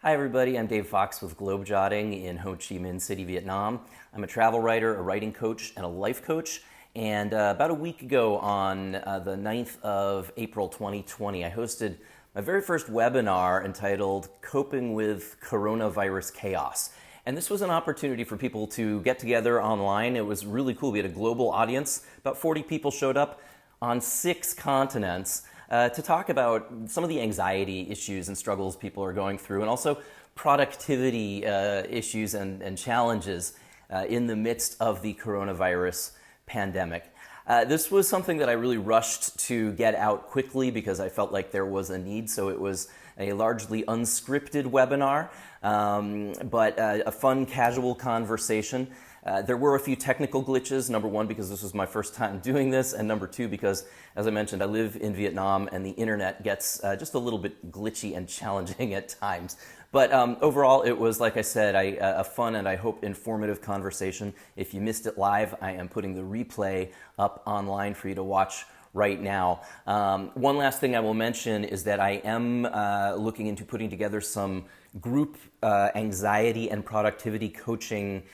Hi everybody, I'm Dave Fox with Globejotting in Ho Chi Minh City, Vietnam. I'm a travel writer, a writing coach, and a life coach. And about a week ago on the 9th of April 2020, I hosted my very first webinar entitled Coping with Coronavirus Chaos. And this was an opportunity for people to get together online. It was really cool. We had a global audience. About 40 people showed up on 6 continents to talk about some of the anxiety issues and struggles people are going through, and also productivity issues and challenges in the midst of the coronavirus pandemic. This was something that I really rushed to get out quickly because I felt like there was a need, so it was a largely unscripted webinar, but a fun, casual conversation. There were a few technical glitches, number one, because this was my first time doing this, and number two, because, as I mentioned, I live in Vietnam and the internet gets just a little bit glitchy and challenging at times. But overall, it was, like I said, a fun and I hope informative conversation. If you missed it live, I am putting the replay up online for you to watch right now. One last thing I will mention is that I am looking into putting together some group anxiety and productivity coaching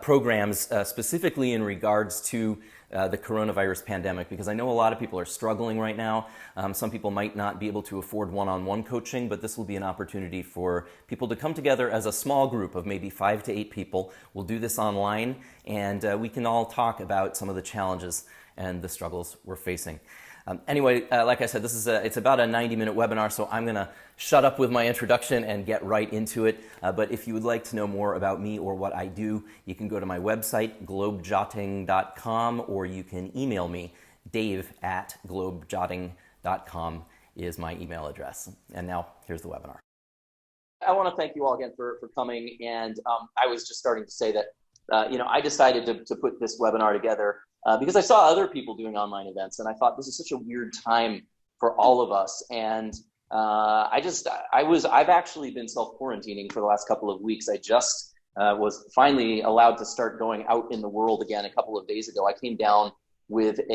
programs specifically in regards to the coronavirus pandemic, because I know a lot of people are struggling right now. Some people might not be able to afford one-on-one coaching, but this will be an opportunity for people to come together as a small group of maybe 5 to 8 people. We'll do this online, and we can all talk about some of the challenges and the struggles we're facing. Anyway, like I said, it's about a 90-minute webinar, so I'm going to shut up with my introduction and get right into it. But if you would like to know more about me or what I do, you can go to my website, globejotting.com, or you can email me. Dave@globejotting.com is my email address. And now, here's the webinar. I want to thank you all again for coming. And I was just starting to say that, I decided to put this webinar together because I saw other people doing online events, and I thought this is such a weird time for all of us. And I've actually been self-quarantining for the last couple of weeks. I just was finally allowed to start going out in the world again a couple of days ago. I came down with just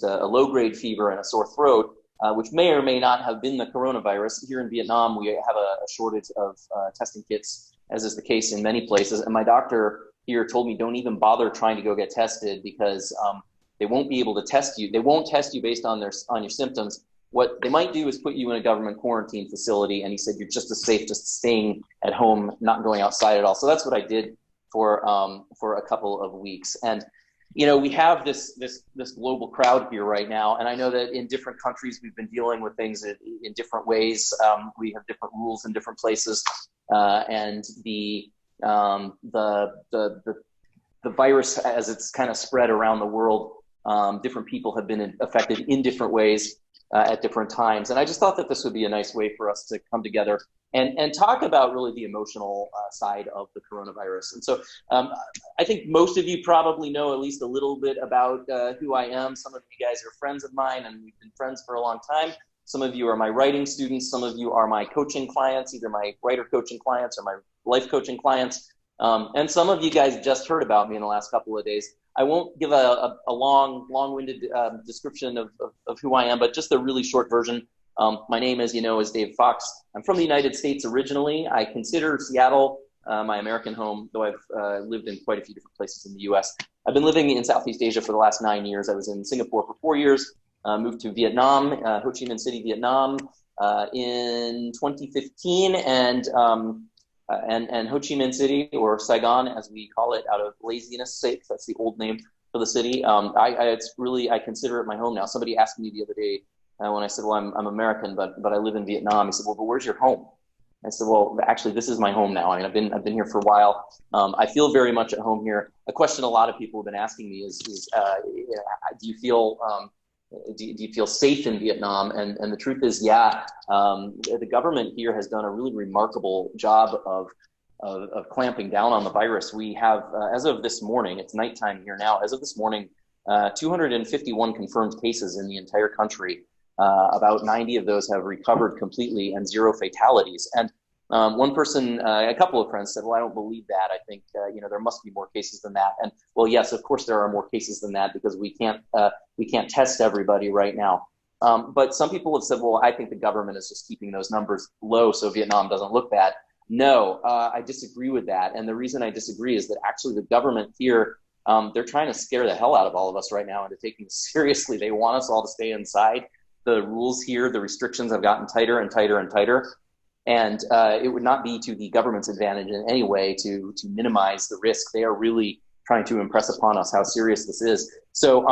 a low-grade fever and a sore throat, which may or may not have been the coronavirus. Here in Vietnam, we have a shortage of testing kits, as is the case in many places. And my doctor here told me, don't even bother trying to go get tested because they won't be able to test you. They won't test you based on your symptoms. What they might do is put you in a government quarantine facility. And he said, you're just as safe just staying at home, not going outside at all. So that's what I did for a couple of weeks. And, we have this global crowd here right now. And I know that in different countries, we've been dealing with things in different ways. We have different rules in different places. And the virus, as it's kind of spread around the world, different people have been affected in different ways at different times. And I just thought that this would be a nice way for us to come together and talk about really the emotional side of the coronavirus. And so I think most of you probably know at least a little bit about who I am. Some of you guys are friends of mine, and we've been friends for a long time. Some of you are my writing students. Some of you are my coaching clients, either my writer coaching clients or my life coaching clients. And some of you guys just heard about me in the last couple of days. I won't give a long-winded description of who I am, but just a really short version. My name, as you know, is Dave Fox. I'm from the United States originally. I consider Seattle my American home, though I've lived in quite a few different places in the US. I've been living in Southeast Asia for the last 9 years. I was in Singapore for 4 years, moved to Vietnam, Ho Chi Minh City, Vietnam, in 2015, and Ho Chi Minh City, or Saigon as we call it, out of laziness sake. That's the old name for the city. I consider it my home now. Somebody asked me the other day when I said, well, I'm American, but I live in Vietnam. He said, well, but where's your home? I said, well, actually, this is my home now. I mean, I've been here for a while. I feel very much at home here. A question a lot of people have been asking me is do you feel safe in Vietnam? And the truth is, yeah. The government here has done a really remarkable job of clamping down on the virus. We have, as of this morning, it's nighttime here now. As of this morning, 251 confirmed cases in the entire country. About 90 of those have recovered completely, and 0 fatalities. And one person, a couple of friends said, well, I don't believe that. I think, there must be more cases than that. And well, yes, of course there are more cases than that, because we can't test everybody right now. But some people have said, well, I think the government is just keeping those numbers low so Vietnam doesn't look bad. No, I disagree with that. And the reason I disagree is that actually the government here, they're trying to scare the hell out of all of us right now into taking this seriously. They want us all to stay inside. The rules here, the restrictions have gotten tighter and tighter and tighter. And it would not be to the government's advantage in any way to minimize the risk. They are really trying to impress upon us how serious this is. So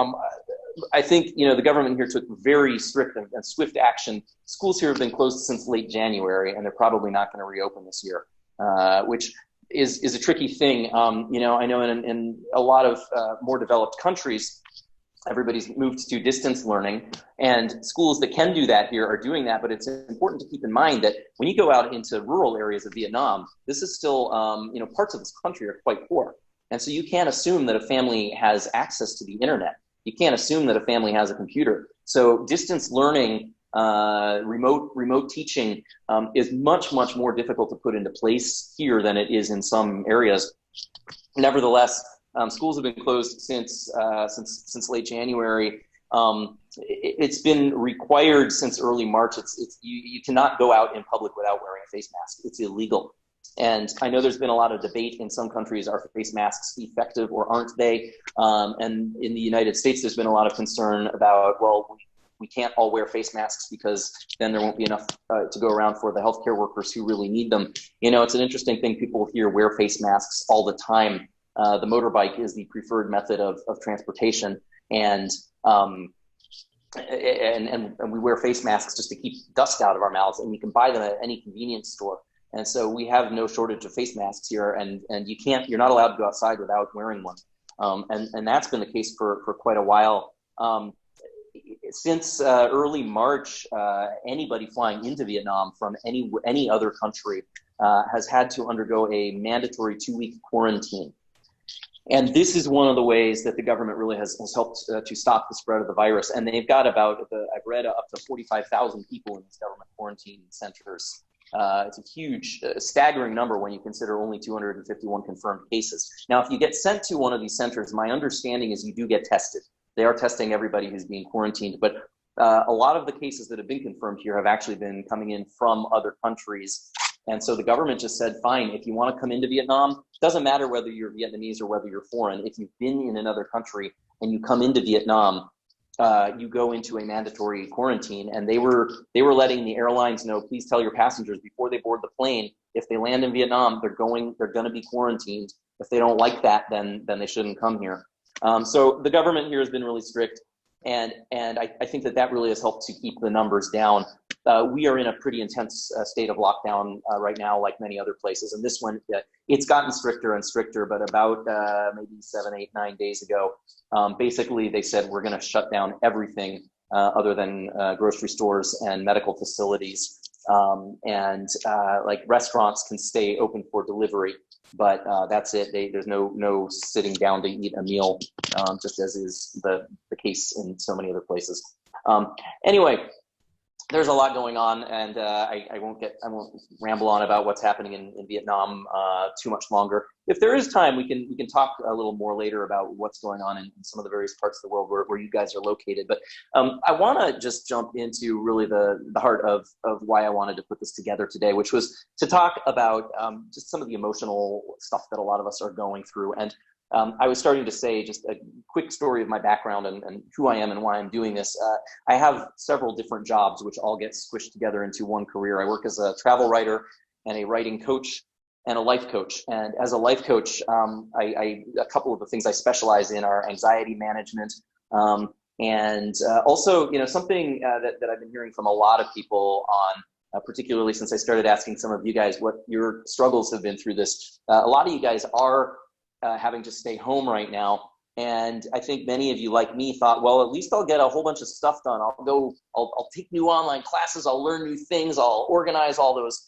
I think, the government here took very strict and swift action. Schools here have been closed since late January, and they're probably not going to reopen this year, which is a tricky thing. I know in a lot of more developed countries, everybody's moved to distance learning, and schools that can do that here are doing that. But it's important to keep in mind that when you go out into rural areas of Vietnam, this is still, parts of this country are quite poor. And so you can't assume that a family has access to the internet. You can't assume that a family has a computer. So distance learning, remote teaching is much, much more difficult to put into place here than it is in some areas. Nevertheless, schools have been closed since late January. It's been required since early March. You cannot go out in public without wearing a face mask. It's illegal. And I know there's been a lot of debate in some countries, are face masks effective or aren't they? And in the United States, there's been a lot of concern about, well, we can't all wear face masks because then there won't be enough to go around for the healthcare workers who really need them. It's an interesting thing. People here wear face masks all the time. The motorbike is the preferred method of transportation. And we wear face masks just to keep dust out of our mouths, and you can buy them at any convenience store. And so we have no shortage of face masks here, and you're not allowed to go outside without wearing one. And that's been the case for quite a while. Since early March, anybody flying into Vietnam from any other country has had to undergo a mandatory 2-week quarantine. And this is one of the ways that the government really has helped to stop the spread of the virus. And they've got I've read up to 45,000 people in these government quarantine centers. It's a huge, staggering number when you consider only 251 confirmed cases. Now, if you get sent to one of these centers, my understanding is you do get tested. They are testing everybody who's being quarantined, but a lot of the cases that have been confirmed here have actually been coming in from other countries. And so the government just said, fine, if you want to come into Vietnam, doesn't matter whether you're Vietnamese or whether you're foreign. If you've been in another country and you come into Vietnam, you go into a mandatory quarantine. And they were letting the airlines know, please tell your passengers before they board the plane, if they land in Vietnam, they're going to be quarantined. If they don't like that, then they shouldn't come here. So the government here has been really strict, and I think that really has helped to keep the numbers down. We are in a pretty intense state of lockdown right now, like many other places. And this one, it's gotten stricter and stricter, but about maybe 7, 8, 9 days ago, basically they said we're going to shut down everything other than grocery stores and medical facilities. Like restaurants can stay open for delivery, but that's it. There's no sitting down to eat a meal, just as is the case in so many other places. Anyway, there's a lot going on, and I won't ramble on about what's happening in Vietnam too much longer. If there is time, we can talk a little more later about what's going on in some of the various parts of the world where you guys are located. But I want to just jump into really the heart of why I wanted to put this together today, which was to talk about just some of the emotional stuff that a lot of us are going through. And I was starting to say just a quick story of my background and who I am and why I'm doing this. I have several different jobs which all get squished together into one career. I work as a travel writer and a writing coach and a life coach. And as a life coach, a couple of the things I specialize in are anxiety management, and also, something that I've been hearing from a lot of people on, particularly since I started asking some of you guys what your struggles have been through this. A lot of you guys are having to stay home right now. And I think many of you, like me, thought, well, at least I'll get a whole bunch of stuff done. I'll take new online classes. I'll learn new things. I'll organize all those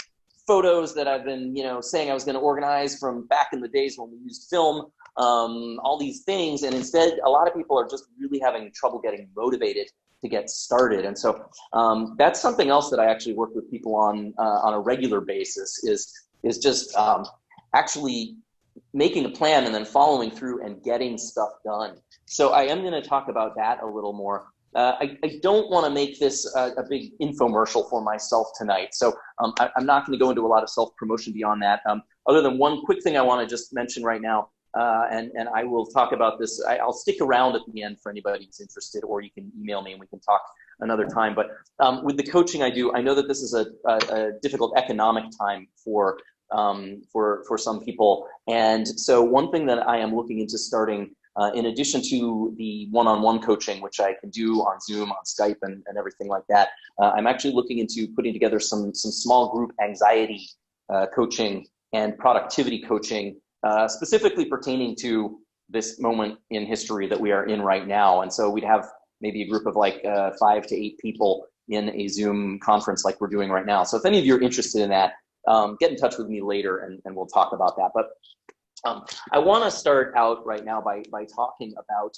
photos that I've been, saying I was going to organize from back in the days when we used film, all these things. And instead, a lot of people are just really having trouble getting motivated to get started. And so that's something else that I actually work with people on a regular basis is just actually making a plan and then following through and getting stuff done. So I am going to talk about that a little more. I don't want to make this a big infomercial for myself tonight. So I'm not going to go into a lot of self-promotion beyond that. Other than one quick thing I want to just mention right now, and I will talk about this. I'll stick around at the end for anybody who's interested, or you can email me and we can talk another time. But with the coaching I do, I know that this is a difficult economic time for some people. And so one thing that I am looking into starting, in addition to the one-on-one coaching, which I can do on Zoom, on Skype, and everything like that, I'm actually looking into putting together some small group anxiety coaching and productivity coaching, specifically pertaining to this moment in history that we are in right now. And so we'd have maybe a group of like 5 to 8 people in a Zoom conference like we're doing right now. So if any of you are interested in that, get in touch with me later and we'll talk about that. But I want to start out right now by talking about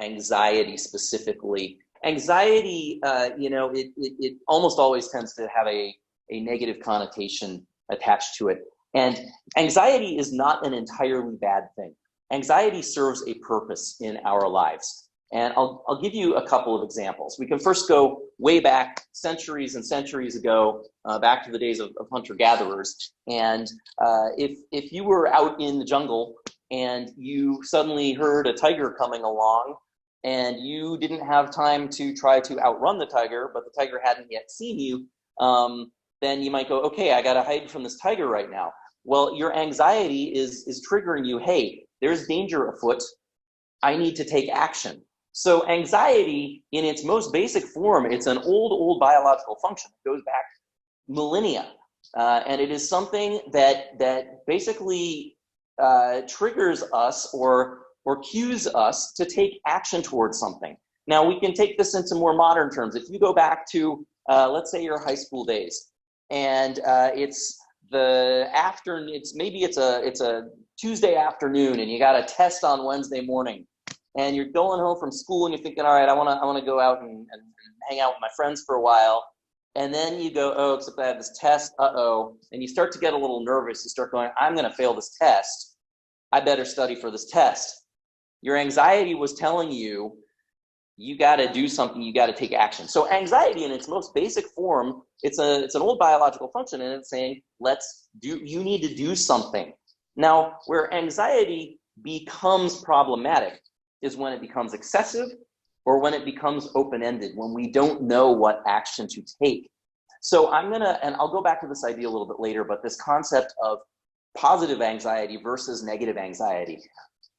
anxiety specifically. Anxiety, it almost always tends to have a negative connotation attached to it. And anxiety is not an entirely bad thing. Anxiety serves a purpose in our lives. And I'll give you a couple of examples. We can first go way back, centuries and centuries ago, back to the days of hunter-gatherers. And if you were out in the jungle and you suddenly heard a tiger coming along and you didn't have time to try to outrun the tiger, but the tiger hadn't yet seen you, then you might go, okay, I got to hide from this tiger right now. Well, your anxiety is triggering you, hey, there's danger afoot. I need to take action. So anxiety, in its most basic form, it's an old biological function. It goes back millennia. And it is something that basically triggers us or cues us to take action towards something. Now, we can take this into more modern terms. If you go back to, let's say, your high school days, and it's the afternoon, it's a Tuesday afternoon, and you got a test on Wednesday morning. And you're going home from school and you're thinking, all right, I want to go out and hang out with my friends for a while. And then you go, oh, except I have this test, uh-oh. And you start to get a little nervous. You start going, I'm going to fail this test. I better study for this test. Your anxiety was telling you, you got to do something, you got to take action. So anxiety in its most basic form, it's an old biological function, and it's saying, you need to do something. Now, where anxiety becomes problematic is when it becomes excessive or when it becomes open-ended, when we don't know what action to take. So and I'll go back to this idea a little bit later, but this concept of positive anxiety versus negative anxiety.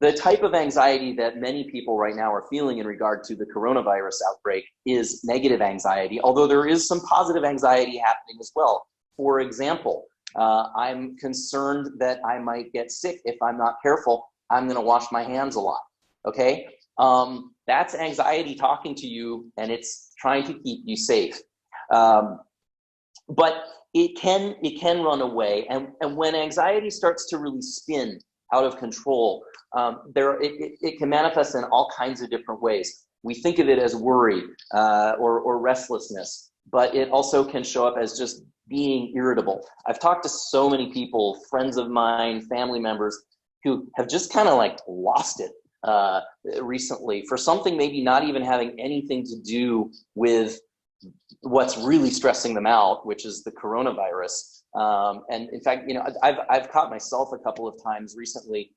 The type of anxiety that many people right now are feeling in regard to the coronavirus outbreak is negative anxiety, although there is some positive anxiety happening as well. For example, I'm concerned that I might get sick if I'm not careful. I'm going to wash my hands a lot. Okay, that's anxiety talking to you, and it's trying to keep you safe. But it can run away, and when anxiety starts to really spin out of control, it can manifest in all kinds of different ways. We think of it as worry or restlessness, but it also can show up as just being irritable. I've talked to so many people, friends of mine, family members, who have just kind of like lost it recently for something maybe not even having anything to do with what's really stressing them out, which is the coronavirus. And in fact, I've caught myself a couple of times recently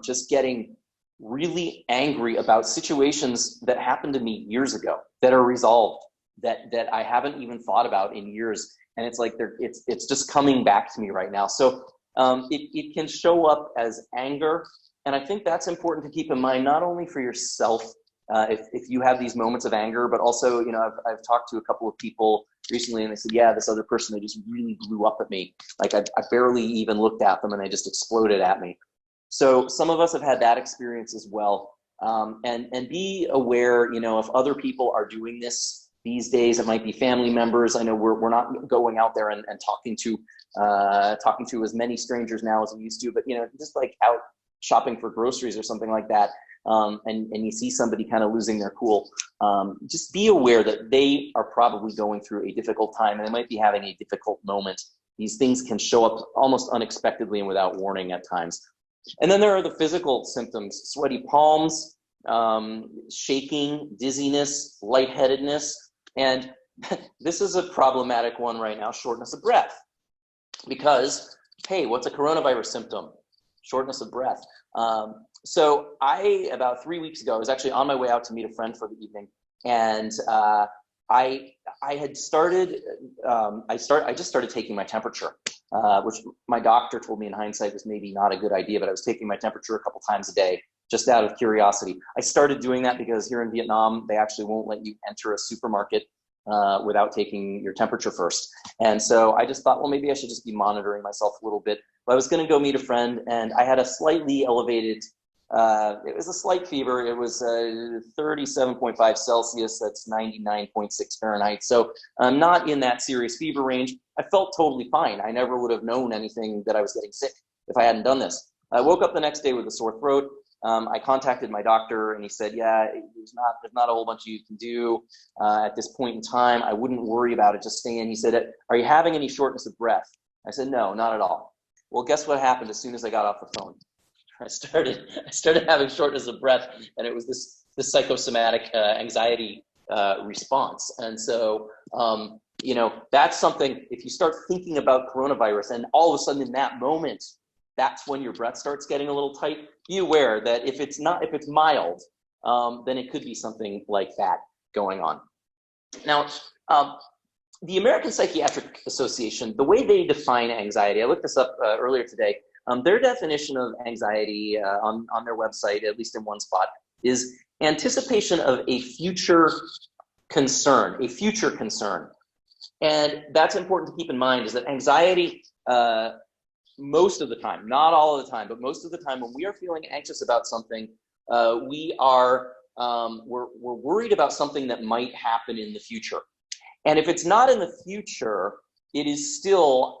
just getting really angry about situations that happened to me years ago that are resolved, that I haven't even thought about in years. And it's like it's just coming back to me right now. So it can show up as anger. And I think that's important to keep in mind, not only for yourself, if you have these moments of anger, but also, I've talked to a couple of people recently and they said, yeah, this other person, they just really blew up at me. Like I barely even looked at them and they just exploded at me. So some of us have had that experience as well. And be aware, if other people are doing this these days, it might be family members. I know we're not going out there and talking to as many strangers now as we used to, but just like out shopping for groceries or something like that, and you see somebody kind of losing their cool, just be aware that they are probably going through a difficult time and they might be having a difficult moment. These things can show up almost unexpectedly and without warning at times. And then there are the physical symptoms: sweaty palms, shaking, dizziness, lightheadedness, and this is a problematic one right now, shortness of breath. Because, hey, what's a coronavirus symptom? Shortness of breath. So about 3 weeks ago, I was actually on my way out to meet a friend for the evening, and I just started taking my temperature, which my doctor told me in hindsight was maybe not a good idea, but I was taking my temperature a couple times a day, just out of curiosity. I started doing that because here in Vietnam, they actually won't let you enter a supermarket without taking your temperature first. And so I just thought, well, maybe I should just be monitoring myself a little bit. But I was going to go meet a friend, and I had a slightly elevated, it was a slight fever. It was 37.5 Celsius, that's 99.6 Fahrenheit. So I'm not in that serious fever range. I felt totally fine. I never would have known anything that I was getting sick if I hadn't done this. I woke up the next day with a sore throat. I contacted my doctor, and he said, yeah, there's not a whole bunch you can do at this point in time. I wouldn't worry about it, just stay in. He said, are you having any shortness of breath? I said, no, not at all. Well, guess what happened as soon as I got off the phone? I started having shortness of breath, and it was this psychosomatic anxiety response. And so, that's something, if you start thinking about coronavirus, and all of a sudden in that moment, that's when your breath starts getting a little tight, be aware that if it's mild, then it could be something like that going on. Now, the American Psychiatric Association, the way they define anxiety, I looked this up earlier today, their definition of anxiety on their website, at least in one spot, is anticipation of a future concern. And that's important to keep in mind, is that anxiety, most of the time, not all of the time, but most of the time when we are feeling anxious about something, we're worried about something that might happen in the future. And if it's not in the future, it is still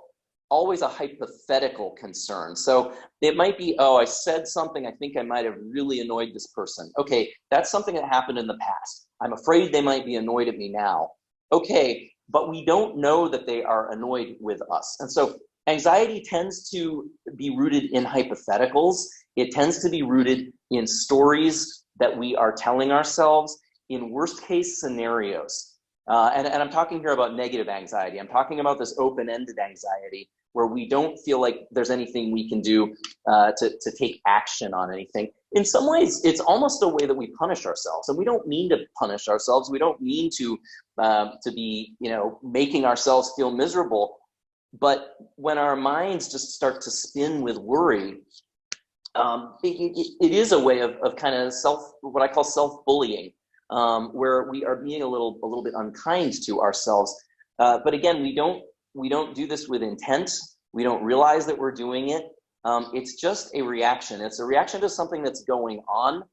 always a hypothetical concern. So it might be, oh, I said something, I think I might have really annoyed this person. Okay, that's something that happened in the past. I'm afraid they might be annoyed at me now. Okay, but we don't know that they are annoyed with us. And so anxiety tends to be rooted in hypotheticals. It tends to be rooted in stories that we are telling ourselves, in worst case scenarios. And I'm talking here about negative anxiety. I'm talking about this open-ended anxiety where we don't feel like there's anything we can do to take action on anything. In some ways, it's almost a way that we punish ourselves, and we don't mean to punish ourselves. We don't mean to be, making ourselves feel miserable. But when our minds just start to spin with worry, it is a way of kind of what I call self-bullying, where we are being a little bit unkind to ourselves. But again, we don't do this with intent. We don't realize that we're doing it. It's just a reaction. It's a reaction to something that's going on,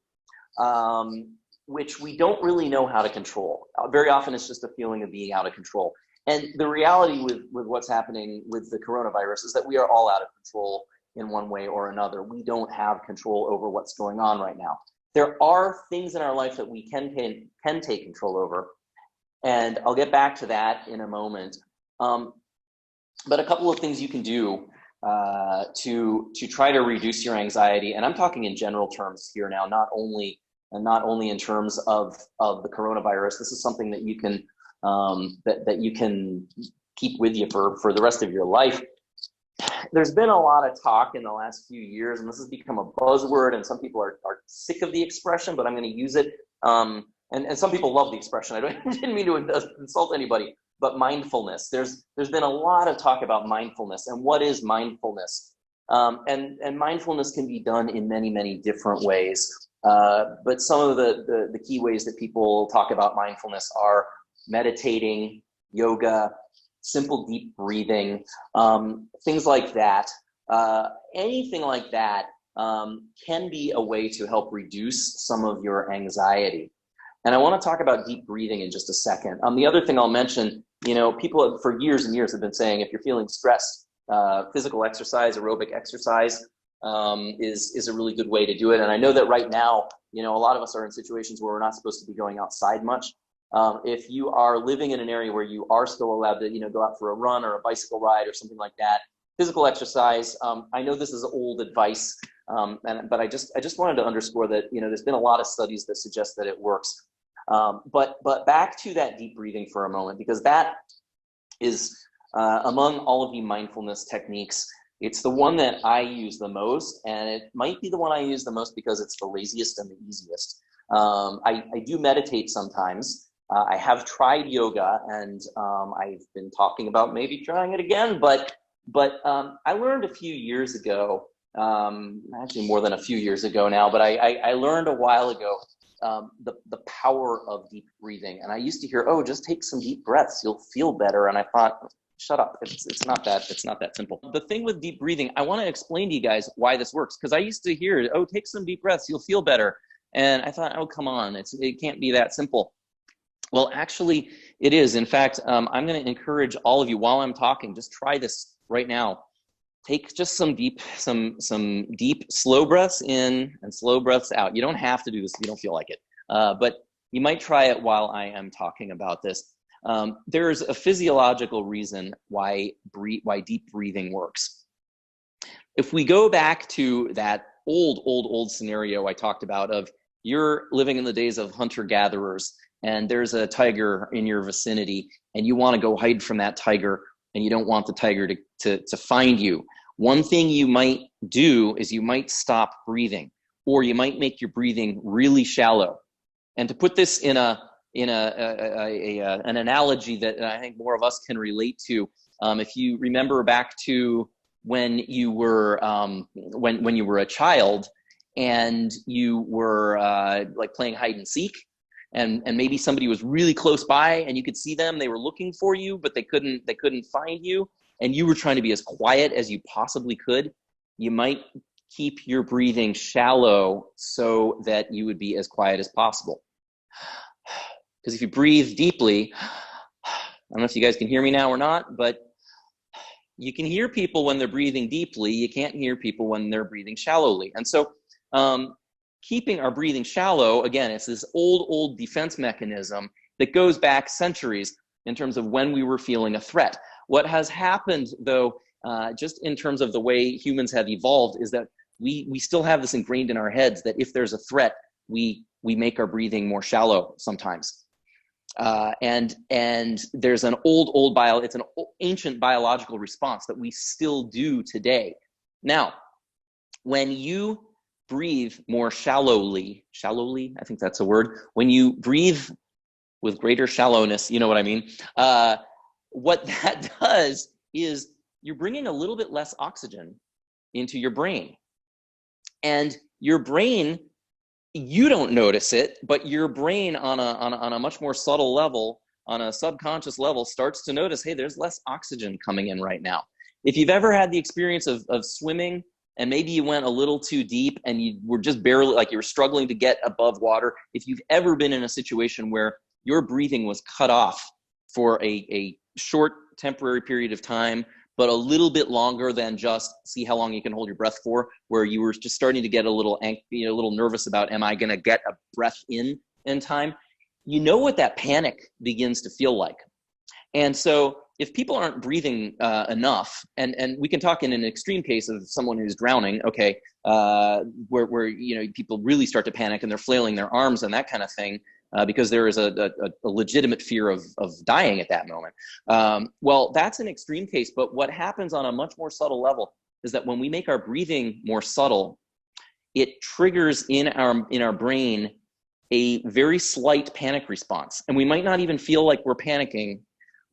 which we don't really know how to control. Very often it's just a feeling of being out of control. And the reality with what's happening with the coronavirus is that we are all out of control in one way or another. We don't have control over what's going on right now. There are things in our life that we can take control over, and I'll get back to that in a moment. But a couple of things you can do to try to reduce your anxiety, and I'm talking in general terms here now, not only in terms of the coronavirus. This is something that you can that you can keep with you for the rest of your life. There's been a lot of talk in the last few years, and this has become a buzzword, and some people are sick of the expression, but I'm going to use it. And some people love the expression. I didn't mean to insult anybody, but mindfulness. There's been a lot of talk about mindfulness, and what is mindfulness? And mindfulness can be done in many, many different ways. But some of the key ways that people talk about mindfulness are meditating, yoga, simple deep breathing, things like that. Anything like that can be a way to help reduce some of your anxiety. And I want to talk about deep breathing in just a second. The other thing I'll mention, people for years and years have been saying if you're feeling stressed, physical exercise, aerobic exercise is a really good way to do it. And I know that right now, a lot of us are in situations where we're not supposed to be going outside much. If you are living in an area where you are still allowed to, go out for a run or a bicycle ride or something like that, physical exercise, I know this is old advice, But I just wanted to underscore that, there's been a lot of studies that suggest that it works. But back to that deep breathing for a moment, because that is among all of the mindfulness techniques, it's the one that I use the most, and it might be the one I use the most because it's the laziest and the easiest. I do meditate sometimes. I have tried yoga, and I've been talking about maybe trying it again, but I learned a few years ago, actually more than a few years ago now, but I learned a while ago the power of deep breathing. And I used to hear, oh, just take some deep breaths, you'll feel better. And I thought, shut up, it's not that simple. The thing with deep breathing, I want to explain to you guys why this works, because I used to hear, oh, take some deep breaths, you'll feel better. And I thought, oh, come on, it can't be that simple. Well, actually, it is. In fact, I'm going to encourage all of you, while I'm talking, just try this right now. Take just some deep, slow breaths in and slow breaths out. You don't have to do this if you don't feel like it, but you might try it while I am talking about this. There's a physiological reason why deep breathing works. If we go back to that old scenario I talked about of you're living in the days of hunter-gatherers, and there's a tiger in your vicinity, and you want to go hide from that tiger, and you don't want the tiger to find you. One thing you might do is you might stop breathing, or you might make your breathing really shallow. And to put this in an analogy that I think more of us can relate to, if you remember back to when you were when you were a child and you were like playing hide and seek, and maybe somebody was really close by and you could see them, they were looking for you, but they couldn't find you, and you were trying to be as quiet as you possibly could. You might keep your breathing shallow so that you would be as quiet as possible. Because if you breathe deeply, I don't know if you guys can hear me now or not, but you can hear people when they're breathing deeply. You can't hear people when they're breathing shallowly. And so keeping our breathing shallow, again, it's this old defense mechanism that goes back centuries in terms of when we were feeling a threat. What has happened, though, just in terms of the way humans have evolved, is that we still have this ingrained in our heads that if there's a threat, we make our breathing more shallow sometimes. And there's an it's an ancient biological response that we still do today. Now, when you breathe more shallowly, I think that's a word. When you breathe with greater shallowness, you know what I mean? What that does is you're bringing a little bit less oxygen into your brain. And your brain, you don't notice it, but your brain on a much more subtle level, on a subconscious level, starts to notice, hey, there's less oxygen coming in right now. If you've ever had the experience of swimming, and maybe you went a little too deep and you were just barely, like you were struggling to get above water, if you've ever been in a situation where your breathing was cut off for a short temporary period of time, but a little bit longer than just see how long you can hold your breath for, where you were just starting to get a little nervous about, am I going to get a breath in time? You know what that panic begins to feel like. And so if people aren't breathing enough, and we can talk in an extreme case of someone who's drowning, okay, where people really start to panic and they're flailing their arms and that kind of thing, because there is a legitimate fear of dying at that moment. Well, that's an extreme case, but what happens on a much more subtle level is that when we make our breathing more subtle, it triggers in our brain a very slight panic response. And we might not even feel like we're panicking,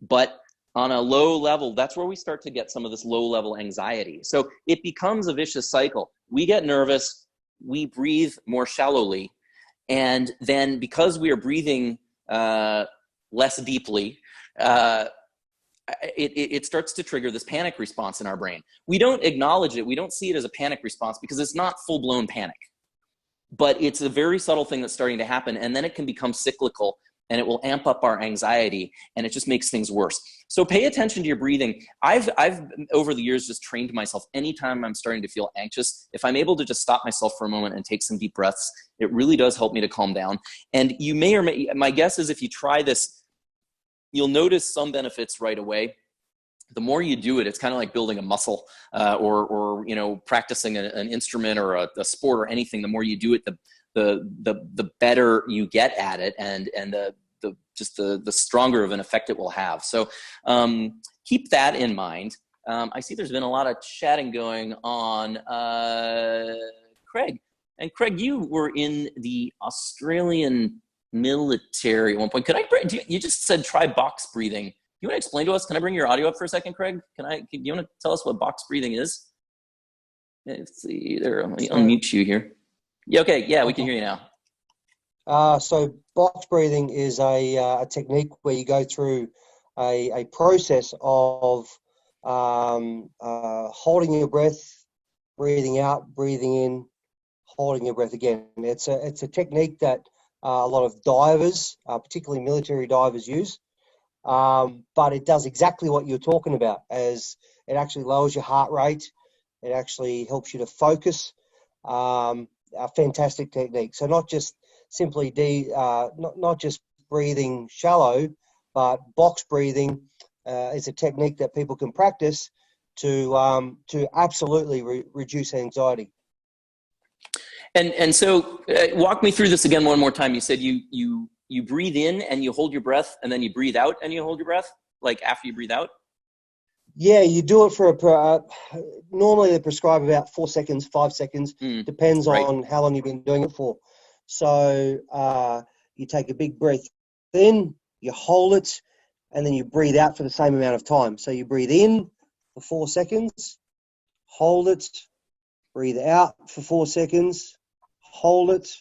but on a low level, that's where we start to get some of this low-level anxiety. So it becomes a vicious cycle. We get nervous, we breathe more shallowly, and then because we are breathing less deeply, it starts to trigger this panic response in our brain. We don't acknowledge it. We don't see it as a panic response because it's not full-blown panic. But it's a very subtle thing that's starting to happen, and then it can become cyclical, and it will amp up our anxiety, and it just makes things worse. So pay attention to your breathing. I've over the years just trained myself. Anytime I'm starting to feel anxious, if I'm able to just stop myself for a moment and take some deep breaths, it really does help me to calm down. And you may or may, my guess is if you try this, you'll notice some benefits right away. the more you do it, it's kind of like building a muscle, or practicing an instrument or a sport or anything. The more you do it, the better you get at it, and the stronger of an effect it will have. So keep that in mind. I see there's been a lot of chatting going on. Kreig, you were in the Australian military at one point. You just said try box breathing. You want to explain to us? Can I bring your audio up for a second, Kreig? Do you want to tell us what box breathing is? Let's see there. Let me unmute you here. Yeah, okay. Yeah, we can hear you now. So box breathing is a technique where you go through a process of holding your breath, breathing out, breathing in, holding your breath again. It's a technique that a lot of divers, particularly military divers, use. But it does exactly what you're talking about, as it actually lowers your heart rate. It actually helps you to focus. A fantastic technique. So not just simply not just breathing shallow, but box breathing is a technique that people can practice to absolutely reduce anxiety. And so walk me through this again one more time. You said you breathe in and you hold your breath, and then you breathe out and you hold your breath, like after you breathe out? Yeah, you do it for normally they prescribe about 4 seconds, 5 seconds, depends on how long you've been doing it for. So you take a big breath in, you hold it, and then you breathe out for the same amount of time. So you breathe in for 4 seconds, hold it, breathe out for 4 seconds, hold it,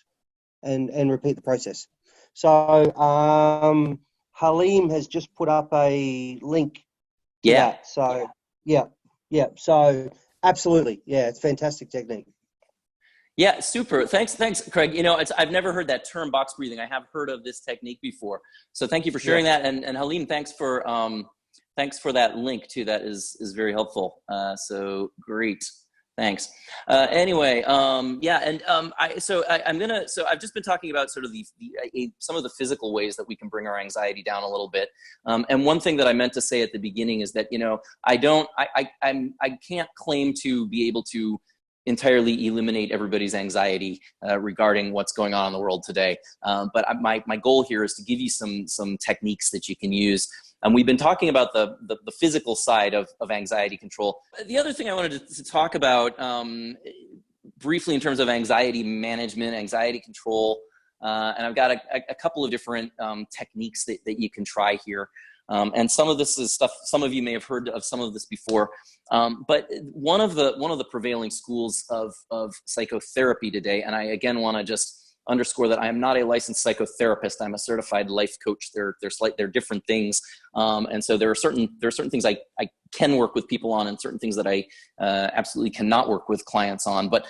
and repeat the process. So Halim has just put up a link. Yeah. So yeah. So absolutely, yeah, it's a fantastic technique. Yeah, super. Thanks, Kreig. I've never heard that term, box breathing. I have heard of this technique before. So thank you for sharing that. And Halim, thanks for that link too. That is very helpful. So great. Thanks. Anyway, I've just been talking about sort of some of the physical ways that we can bring our anxiety down a little bit. And one thing that I meant to say at the beginning is that, I can't claim to be able to entirely eliminate everybody's anxiety regarding what's going on in the world today. But my goal here is to give you some techniques that you can use. And we've been talking about the physical side of anxiety control. The other thing I wanted to talk about briefly in terms of anxiety management, anxiety control, and I've got a couple of different techniques that you can try here. And some of this is stuff, some of you may have heard of some of this before. But one of the prevailing schools of psychotherapy today, and I again want to just underscore that I am not a licensed psychotherapist. I'm a certified life coach. They're different things. And so there are certain things I can work with people on, and certain things that I absolutely cannot work with clients on. But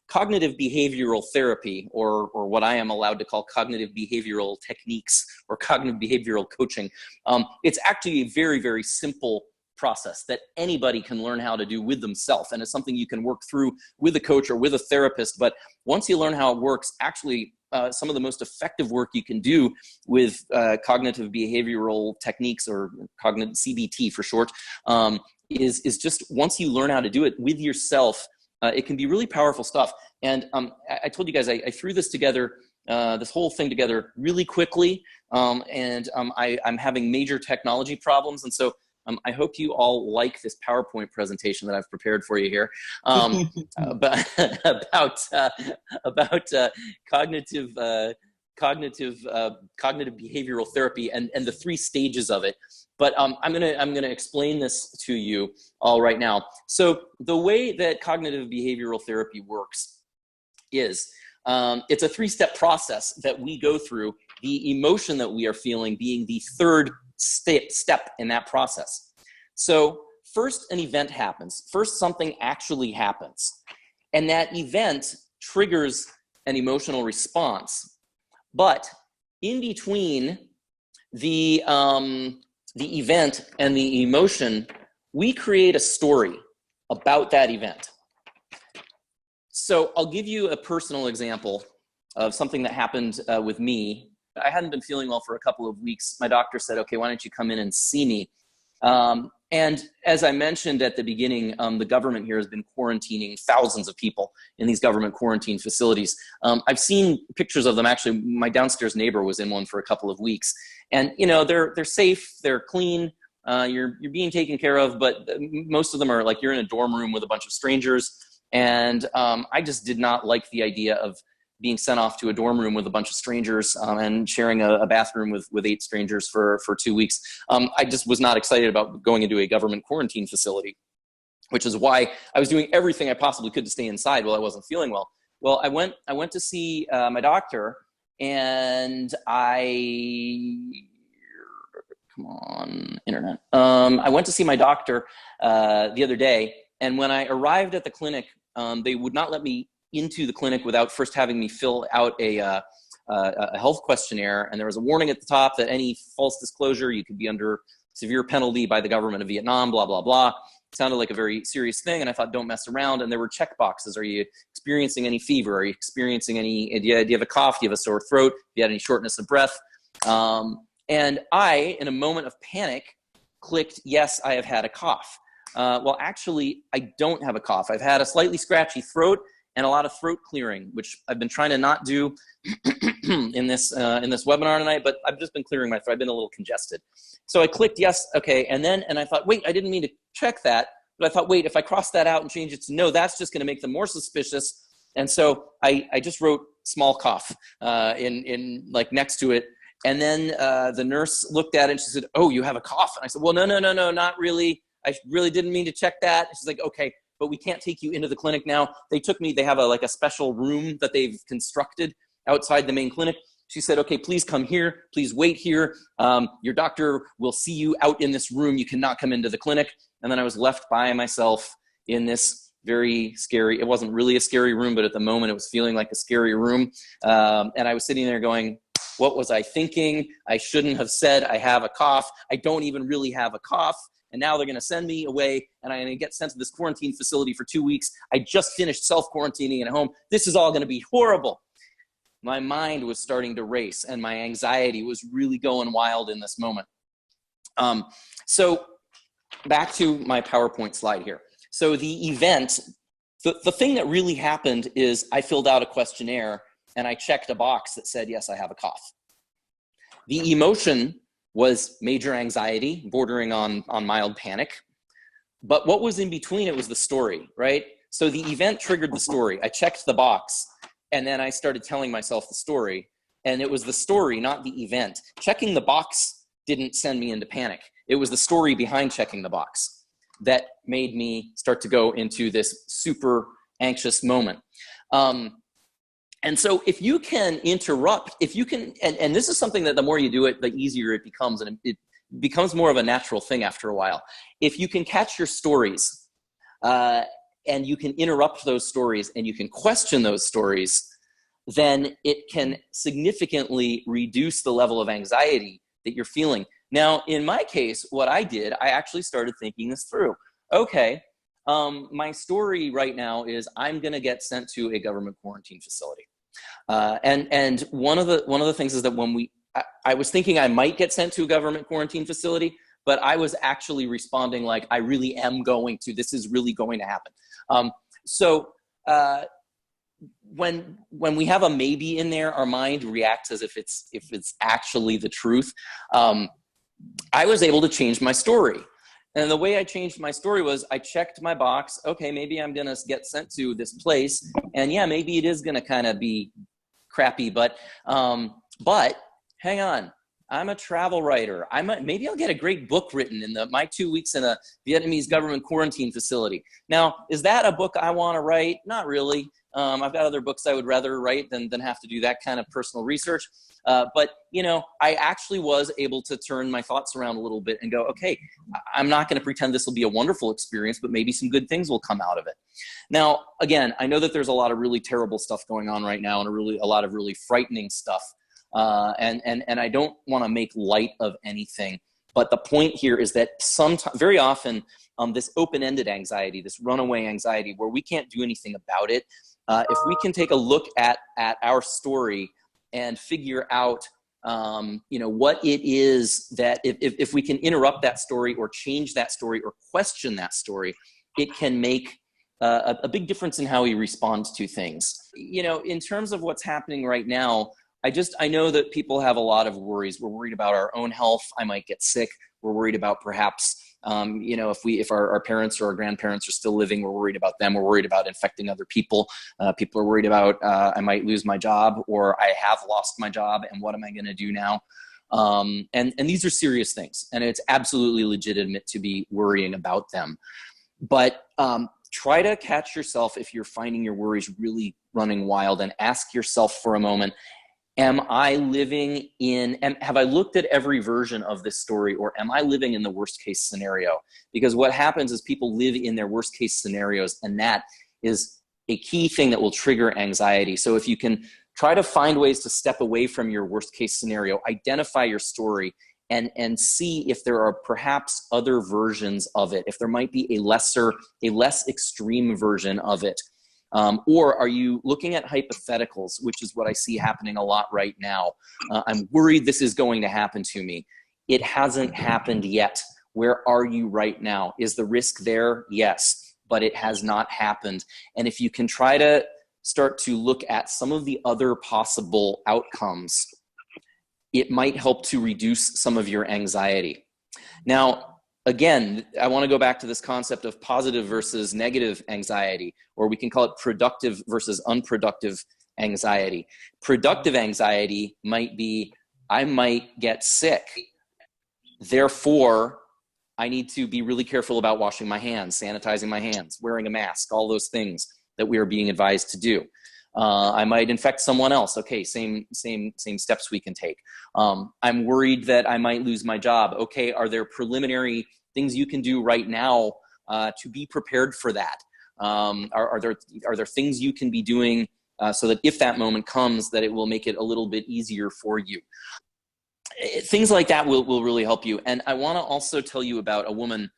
cognitive behavioral therapy, or what I am allowed to call cognitive behavioral techniques or cognitive behavioral coaching, it's actually a very, very simple process that anybody can learn how to do with themselves. And it's something you can work through with a coach or with a therapist. But once you learn how it works, actually some of the most effective work you can do with cognitive behavioral techniques, or cognitive CBT for short, is just once you learn how to do it with yourself, it can be really powerful stuff. And I told you guys, I threw this together, this whole thing together really quickly. I'm having major technology problems. And so I hope you all like this PowerPoint presentation that I've prepared for you here, about cognitive behavioral therapy and the 3 stages of it. But I'm gonna explain this to you all right now. So the way that cognitive behavioral therapy works is it's a 3-step process that we go through, the emotion that we are feeling being the 3rd step in that process. So first an event happens. First something actually happens. And that event triggers an emotional response. But in between the event and the emotion, we create a story about that event. So I'll give you a personal example of something that happened with me. I hadn't been feeling well for a couple of weeks. My doctor said, okay, why don't you come in and see me? And as I mentioned at the beginning, the government here has been quarantining thousands of people in these government quarantine facilities. I've seen pictures of them. Actually, my downstairs neighbor was in one for a couple of weeks, and they're safe, they're clean, you're being taken care of, but most of them are like you're in a dorm room with a bunch of strangers, and I just did not like the idea of being sent off to a dorm room with a bunch of strangers and sharing a bathroom with 8 strangers for 2 weeks. I just was not excited about going into a government quarantine facility, which is why I was doing everything I possibly could to stay inside while I wasn't feeling well. Well, I went to see my doctor, and come on, internet. I went to see my doctor the other day, and when I arrived at the clinic, they would not let me into the clinic without first having me fill out a health questionnaire. And there was a warning at the top that any false disclosure, you could be under severe penalty by the government of Vietnam, blah, blah, blah. It sounded like a very serious thing. And I thought, don't mess around. And there were check boxes. Are you experiencing any fever? Are you experiencing any, do you have a cough? Do you have a sore throat? Do you have any shortness of breath? And I, in a moment of panic, clicked, yes, I have had a cough. Well, actually, I don't have a cough. I've had a slightly scratchy throat and a lot of throat clearing, which I've been trying to not do in this webinar tonight, but I've just been clearing my throat. I've been a little congested. So I clicked yes, okay, and I thought, wait, I didn't mean to check that, but I thought, wait, if I cross that out and change it to no, that's just gonna make them more suspicious. And so I just wrote small cough in like next to it. And then the nurse looked at it and she said, oh, you have a cough. And I said, well, no, not really. I really didn't mean to check that. She's like, okay, but we can't take you into the clinic now. They took me, they have a special room that they've constructed outside the main clinic. She said, okay, please come here. Please wait here. Your doctor will see you out in this room. You cannot come into the clinic. And then I was left by myself in this very scary, it wasn't really a scary room, but at the moment it was feeling like a scary room. And I was sitting there going, what was I thinking? I shouldn't have said I have a cough. I don't even really have a cough. And now they're going to send me away, and I'm going to get sent to this quarantine facility for 2 weeks. I just finished self-quarantining at home. This is all going to be horrible. My mind was starting to race, and my anxiety was really going wild in this moment. So back to my PowerPoint slide here. So the event, the thing that really happened is I filled out a questionnaire, and I checked a box that said, yes, I have a cough. The emotion was major anxiety, bordering on mild panic. But what was in between it was the story, right? So the event triggered the story. I checked the box, and then I started telling myself the story. And it was the story, not the event. Checking the box didn't send me into panic. It was the story behind checking the box that made me start to go into this super anxious moment. And so if you can interrupt, if you can, and this is something that the more you do it, the easier it becomes, and it becomes more of a natural thing after a while. If you can catch your stories and you can interrupt those stories and you can question those stories, then it can significantly reduce the level of anxiety that you're feeling. Now, in my case, what I did, I actually started thinking this through. Okay, my story right now is I'm gonna get sent to a government quarantine facility. And one of the things is that when I was thinking I might get sent to a government quarantine facility, but I was actually responding like I really am going to, this is really going to happen. When we have a maybe in there, our mind reacts as if it's actually the truth. I was able to change my story. And the way I changed my story was I checked my box. Okay, maybe I'm going to get sent to this place. And yeah, maybe it is going to kind of be crappy, but hang on. I'm a travel writer. Maybe I'll get a great book written in my 2 weeks in a Vietnamese government quarantine facility. Now, is that a book I want to write? Not really. I've got other books I would rather write than have to do that kind of personal research. But, I actually was able to turn my thoughts around a little bit and go, okay, I'm not going to pretend this will be a wonderful experience, but maybe some good things will come out of it. Now, again, I know that there's a lot of really terrible stuff going on right now and a lot of really frightening stuff. And I don't want to make light of anything. But the point here is that very often this open-ended anxiety, this runaway anxiety where we can't do anything about it, if we can take a look at our story and figure out what it is that if we can interrupt that story or change that story or question that story, it can make a big difference in how we respond to things. In terms of what's happening right now, I know that people have a lot of worries. We're worried about our own health. I might get sick. We're worried about perhaps, if our parents or our grandparents are still living, we're worried about them. We're worried about infecting other people. People are worried about, I might lose my job, or I have lost my job, and what am I going to do now? And these are serious things, and it's absolutely legitimate to be worrying about them. But try to catch yourself if you're finding your worries really running wild, and ask yourself for a moment, have I looked at every version of this story, or am I living in the worst case scenario? Because what happens is people live in their worst case scenarios, and that is a key thing that will trigger anxiety. So if you can try to find ways to step away from your worst case scenario, identify your story, and see if there are perhaps other versions of it, if there might be a less extreme version of it. Or are you looking at hypotheticals, which is what I see happening a lot right now? I'm worried this is going to happen to me. It hasn't happened yet. Where are you right now? Is the risk there? Yes, but it has not happened. And if you can try to start to look at some of the other possible outcomes, it might help to reduce some of your anxiety. Now, again, I want to go back to this concept of positive versus negative anxiety, or we can call it productive versus unproductive anxiety. Productive anxiety might be, I might get sick. Therefore, I need to be really careful about washing my hands, sanitizing my hands, wearing a mask, all those things that we are being advised to do. I might infect someone else. Okay, same steps we can take. I'm worried that I might lose my job. Okay, are there preliminary things you can do right now to be prepared for that? Are there things you can be doing so that if that moment comes, that it will make it a little bit easier for you? Things like that will really help you. And I want to also tell you about a woman.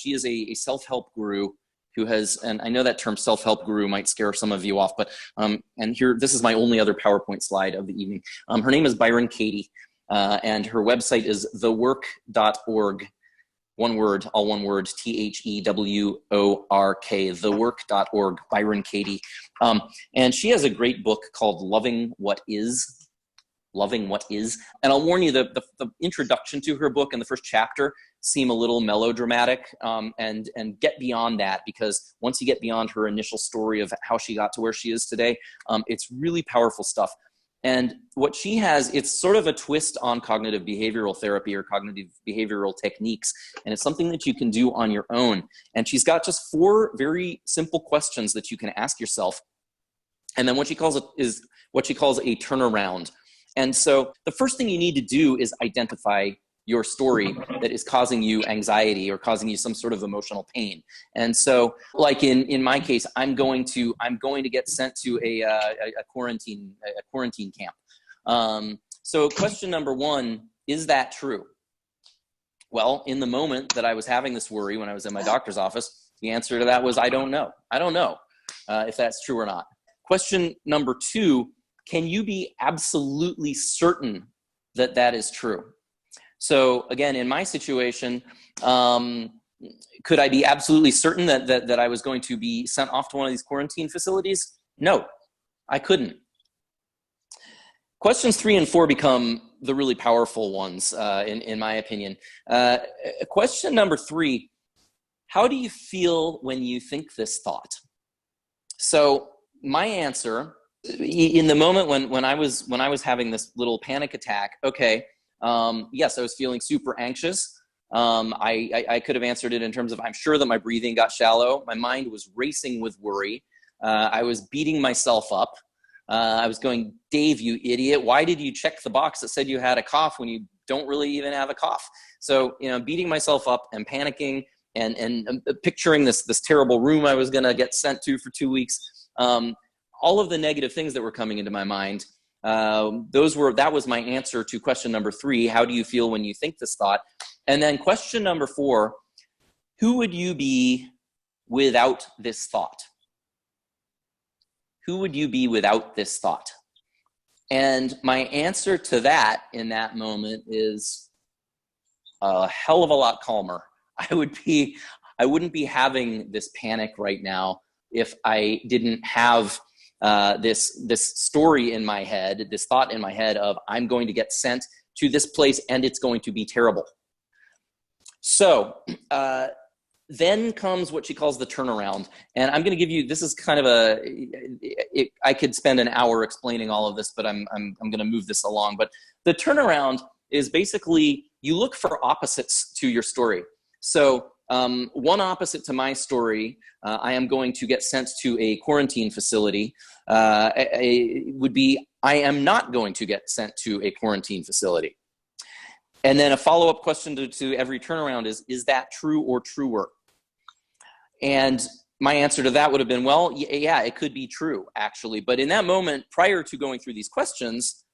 She is a self-help guru who has, and I know that term self-help guru might scare some of you off, but, and here, this is my only other PowerPoint slide of the evening. Her name is Byron Katie, and her website is thework.org, one word, all one word, THEWORK, thework.org, Byron Katie. And she has a great book called Loving What Is. And I'll warn you, the introduction to her book and the first chapter seem a little melodramatic, and get beyond that, because once you get beyond her initial story of how she got to where she is today, it's really powerful stuff. And what she has, it's sort of a twist on cognitive behavioral therapy or cognitive behavioral techniques, and it's something that you can do on your own. And she's got just 4 very simple questions that you can ask yourself, and then what she calls a turnaround. And so the first thing you need to do is identify your story that is causing you anxiety or causing you some sort of emotional pain. And so, like in my case, I'm going to get sent to a quarantine camp. So question number 1, is that true? Well, in the moment that I was having this worry when I was in my doctor's office, the answer to that was, I don't know. I don't know if that's true or not. Question number 2, can you be absolutely certain that that is true? So again, in my situation, could I be absolutely certain that I was going to be sent off to one of these quarantine facilities? No, I couldn't. Questions 3 and 4 become the really powerful ones, in my opinion. Question number 3, how do you feel when you think this thought? So my answer, in the moment when I was having this little panic attack, okay, yes, I was feeling super anxious. I could have answered it in terms of, I'm sure that my breathing got shallow. My mind was racing with worry. I was beating myself up. I was going, Dave, you idiot, why did you check the box that said you had a cough when you don't really even have a cough? So, beating myself up and panicking and picturing this terrible room I was going to get sent to for 2 weeks. All of the negative things that were coming into my mind, that was my answer to question number 3. How do you feel when you think this thought? And then question number 4, who would you be without this thought? Who would you be without this thought? And my answer to that in that moment is a hell of a lot calmer. I wouldn't be having this panic right now if I didn't have this story in my head, this thought in my head of I'm going to get sent to this place and it's going to be terrible. So then comes what she calls the turnaround. And I'm going to give you, this is kind of I could spend an hour explaining all of this, but I'm going to move this along. But the turnaround is basically you look for opposites to your story. So one opposite to my story, I am going to get sent to a quarantine facility, would be I am not going to get sent to a quarantine facility. And then a follow-up question to every turnaround is that true or truer? And my answer to that would have been, well, yeah, it could be true, actually. But in that moment, prior to going through these questions,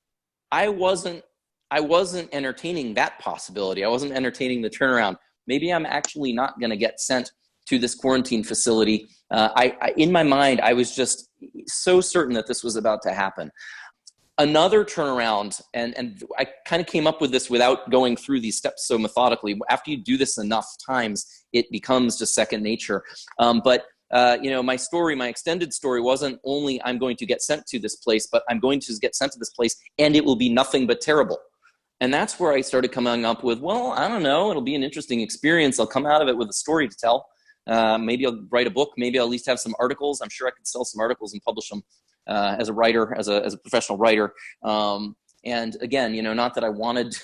I wasn't entertaining that possibility. I wasn't entertaining the turnaround. Maybe I'm actually not going to get sent to this quarantine facility. In my mind, I was just so certain that this was about to happen. Another turnaround, and I kind of came up with this without going through these steps so methodically. After you do this enough times, it becomes just second nature. But my story, my extended story wasn't only I'm going to get sent to this place, but I'm going to get sent to this place and it will be nothing but terrible. And that's where I started coming up with, well, I don't know, it'll be an interesting experience. I'll come out of it with a story to tell. Maybe I'll write a book. Maybe I'll at least have some articles. I'm sure I could sell some articles and publish them as a writer, as a professional writer. And again, not that I wanted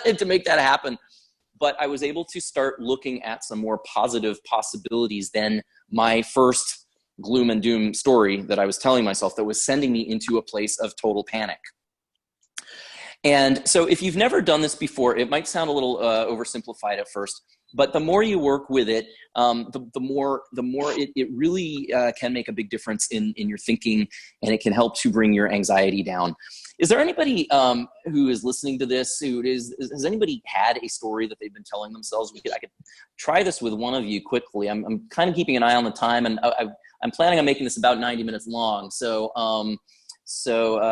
to make that happen, but I was able to start looking at some more positive possibilities than my first gloom and doom story that I was telling myself that was sending me into a place of total panic. And so if you've never done this before, it might sound a little oversimplified at first, but the more you work with it, the more it really can make a big difference in your thinking, and it can help to bring your anxiety down. Is there anybody who is listening to this has anybody had a story that they've been telling themselves? I could try this with one of you quickly. I'm kind of keeping an eye on the time, and I'm planning on making this about 90 minutes long. So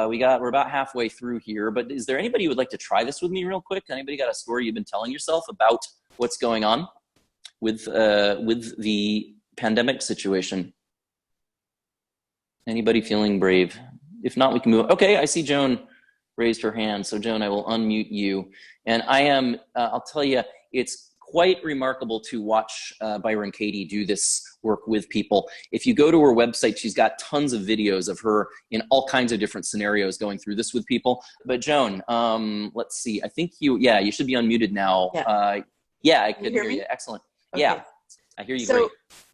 we're about halfway through here, but is there anybody who would like to try this with me real quick? Anybody got a story you've been telling yourself about what's going on with the pandemic situation? Anybody feeling brave? If not, we can move. Okay, I see Joan raised her hand. So Joan, I will unmute you. And I'll tell you, it's quite remarkable to watch Byron Katie do this work with people. If you go to her website, she's got tons of videos of her in all kinds of different scenarios going through this with people. But Joan, let's see. I think you should be unmuted now. Yeah, I could hear you. Excellent. Okay. Yeah, I hear you. So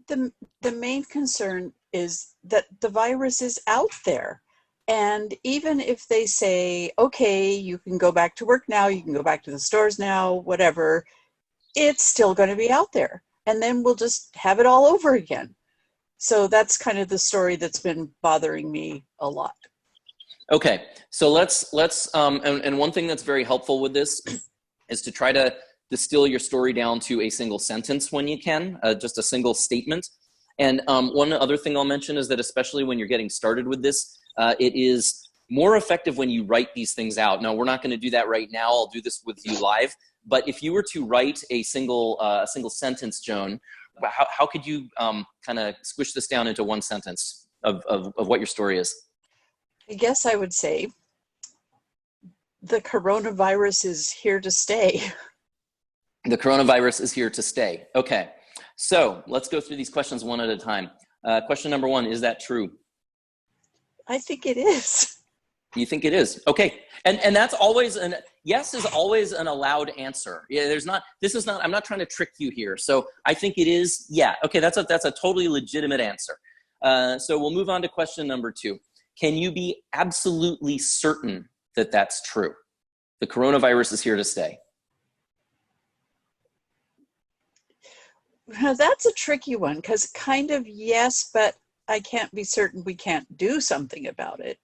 great. The main concern is that the virus is out there. And even if they say, okay, you can go back to work now, you can go back to the stores now, whatever, it's still going to be out there. And then we'll just have it all over again. So that's kind of the story that's been bothering me a lot. Okay, so let's and one thing that's very helpful with this is to try to distill your story down to a single sentence when you can, just a single statement. And one other thing I'll mention is that especially when you're getting started with this, it is more effective when you write these things out. Now, we're not going to do that right now. I'll do this with you live. But if you were to write a single sentence, Joan, how could you kind of squish this down into one sentence of what your story is? I guess I would say the coronavirus is here to stay. The coronavirus is here to stay. Okay, so let's go through these questions one at a time. Question number one, is that true? I think it is. You think it is? Okay, and that's always yes is always an allowed answer. Yeah, I'm not trying to trick you here. So I think it is, yeah. Okay, that's a totally legitimate answer. So we'll move on to question number two. Can you be absolutely certain that that's true? The coronavirus is here to stay. Now, that's a tricky one because kind of yes, but I can't be certain we can't do something about it.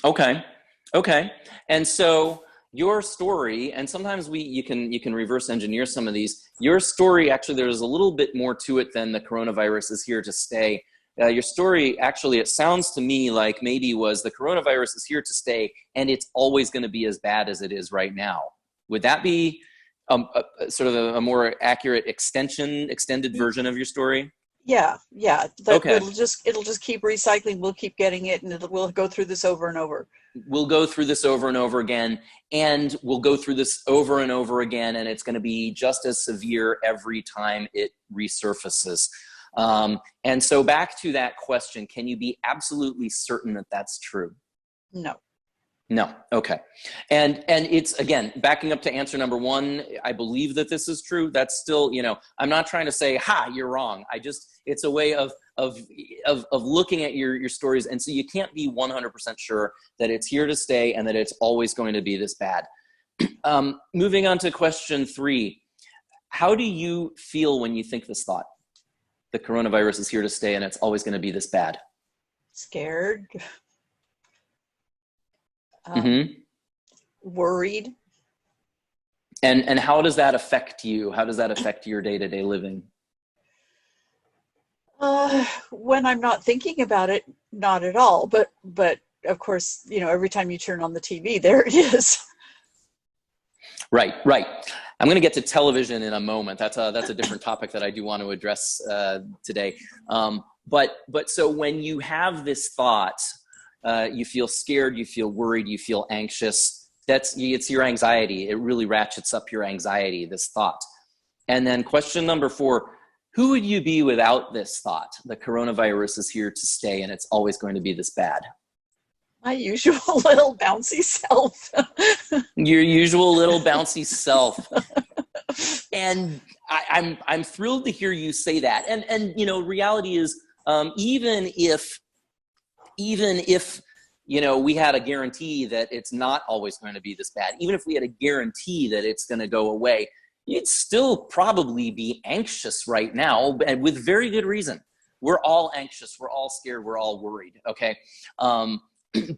Okay. And so your story, and sometimes you can reverse engineer some of these. Your story, actually, there's a little bit more to it than the coronavirus is here to stay. your story, actually, it sounds to me like maybe was the coronavirus is here to stay, and it's always going to be as bad as it is right now. Would that be sort of a more accurate extended version of your story? Yeah. Okay. It'll just keep recycling. We'll keep getting it, and we'll go through this over and over. We'll go through this over and over again, and we'll go through this over and over again, and it's going to be just as severe every time it resurfaces. And so back to that question, can you be absolutely certain that that's true? No. No. Okay. And it's, again, backing up to answer number one, I believe that this is true. That's still, I'm not trying to say, you're wrong. It's a way of looking at your stories. And so you can't be 100% sure that it's here to stay and that it's always going to be this bad. Moving on to question 3. How do you feel when you think this thought? The coronavirus is here to stay and it's always going to be this bad. Scared. Worried. And how does that affect you? How does that affect your day-to-day living? When I'm not thinking about it, not at all. But of course, every time you turn on the TV, there it is. Right. I'm going to get to television in a moment. That's a different topic that I do want to address today. But so when you have this thought, you feel scared, you feel worried, you feel anxious. It's your anxiety. It really ratchets up your anxiety, this thought. And then question number 4, who would you be without this thought? The coronavirus is here to stay and it's always going to be this bad. My usual little bouncy self. Your usual little bouncy self. And I'm thrilled to hear you say that. And reality is, even if we had a guarantee that it's not always going to be this bad, even if we had a guarantee that it's going to go away, you'd still probably be anxious right now, and with very good reason. We're all anxious, we're all scared, we're all worried, okay?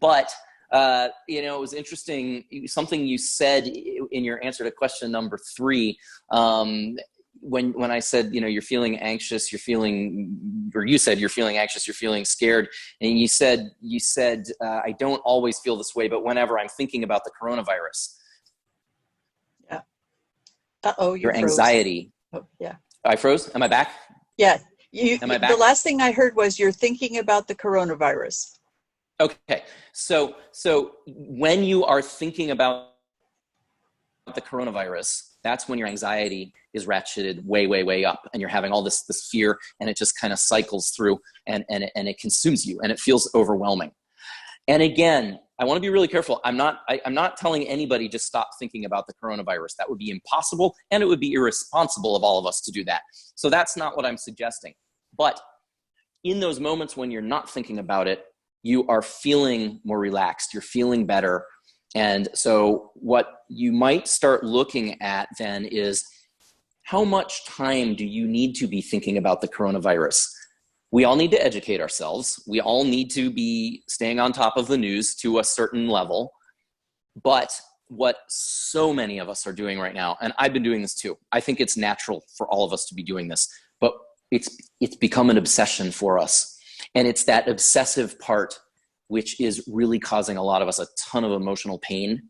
But it was interesting, something you said in your answer to question number 3, when I said, you're feeling anxious, you said you're feeling anxious, you're feeling scared. And you said, I don't always feel this way, but whenever I'm thinking about the coronavirus. Yeah. Uh-oh, your froze. Anxiety. Oh, yeah. I froze? Am I back? Yeah. Am I back? The last thing I heard was you're thinking about the coronavirus. Okay. So when you are thinking about the coronavirus, that's when your anxiety is ratcheted way, way, way up, and you're having all this fear, and it just kind of cycles through, and it consumes you, and it feels overwhelming. And again, I want to be really careful. I'm not telling anybody just stop thinking about the coronavirus. That would be impossible, and it would be irresponsible of all of us to do that. So that's not what I'm suggesting. But in those moments when you're not thinking about it, you are feeling more relaxed. You're feeling better. And so what you might start looking at then is, how much time do you need to be thinking about the coronavirus? We all need to educate ourselves. We all need to be staying on top of the news to a certain level. But what so many of us are doing right now, and I've been doing this too, I think it's natural for all of us to be doing this, but it's become an obsession for us. And it's that obsessive part which is really causing a lot of us a ton of emotional pain.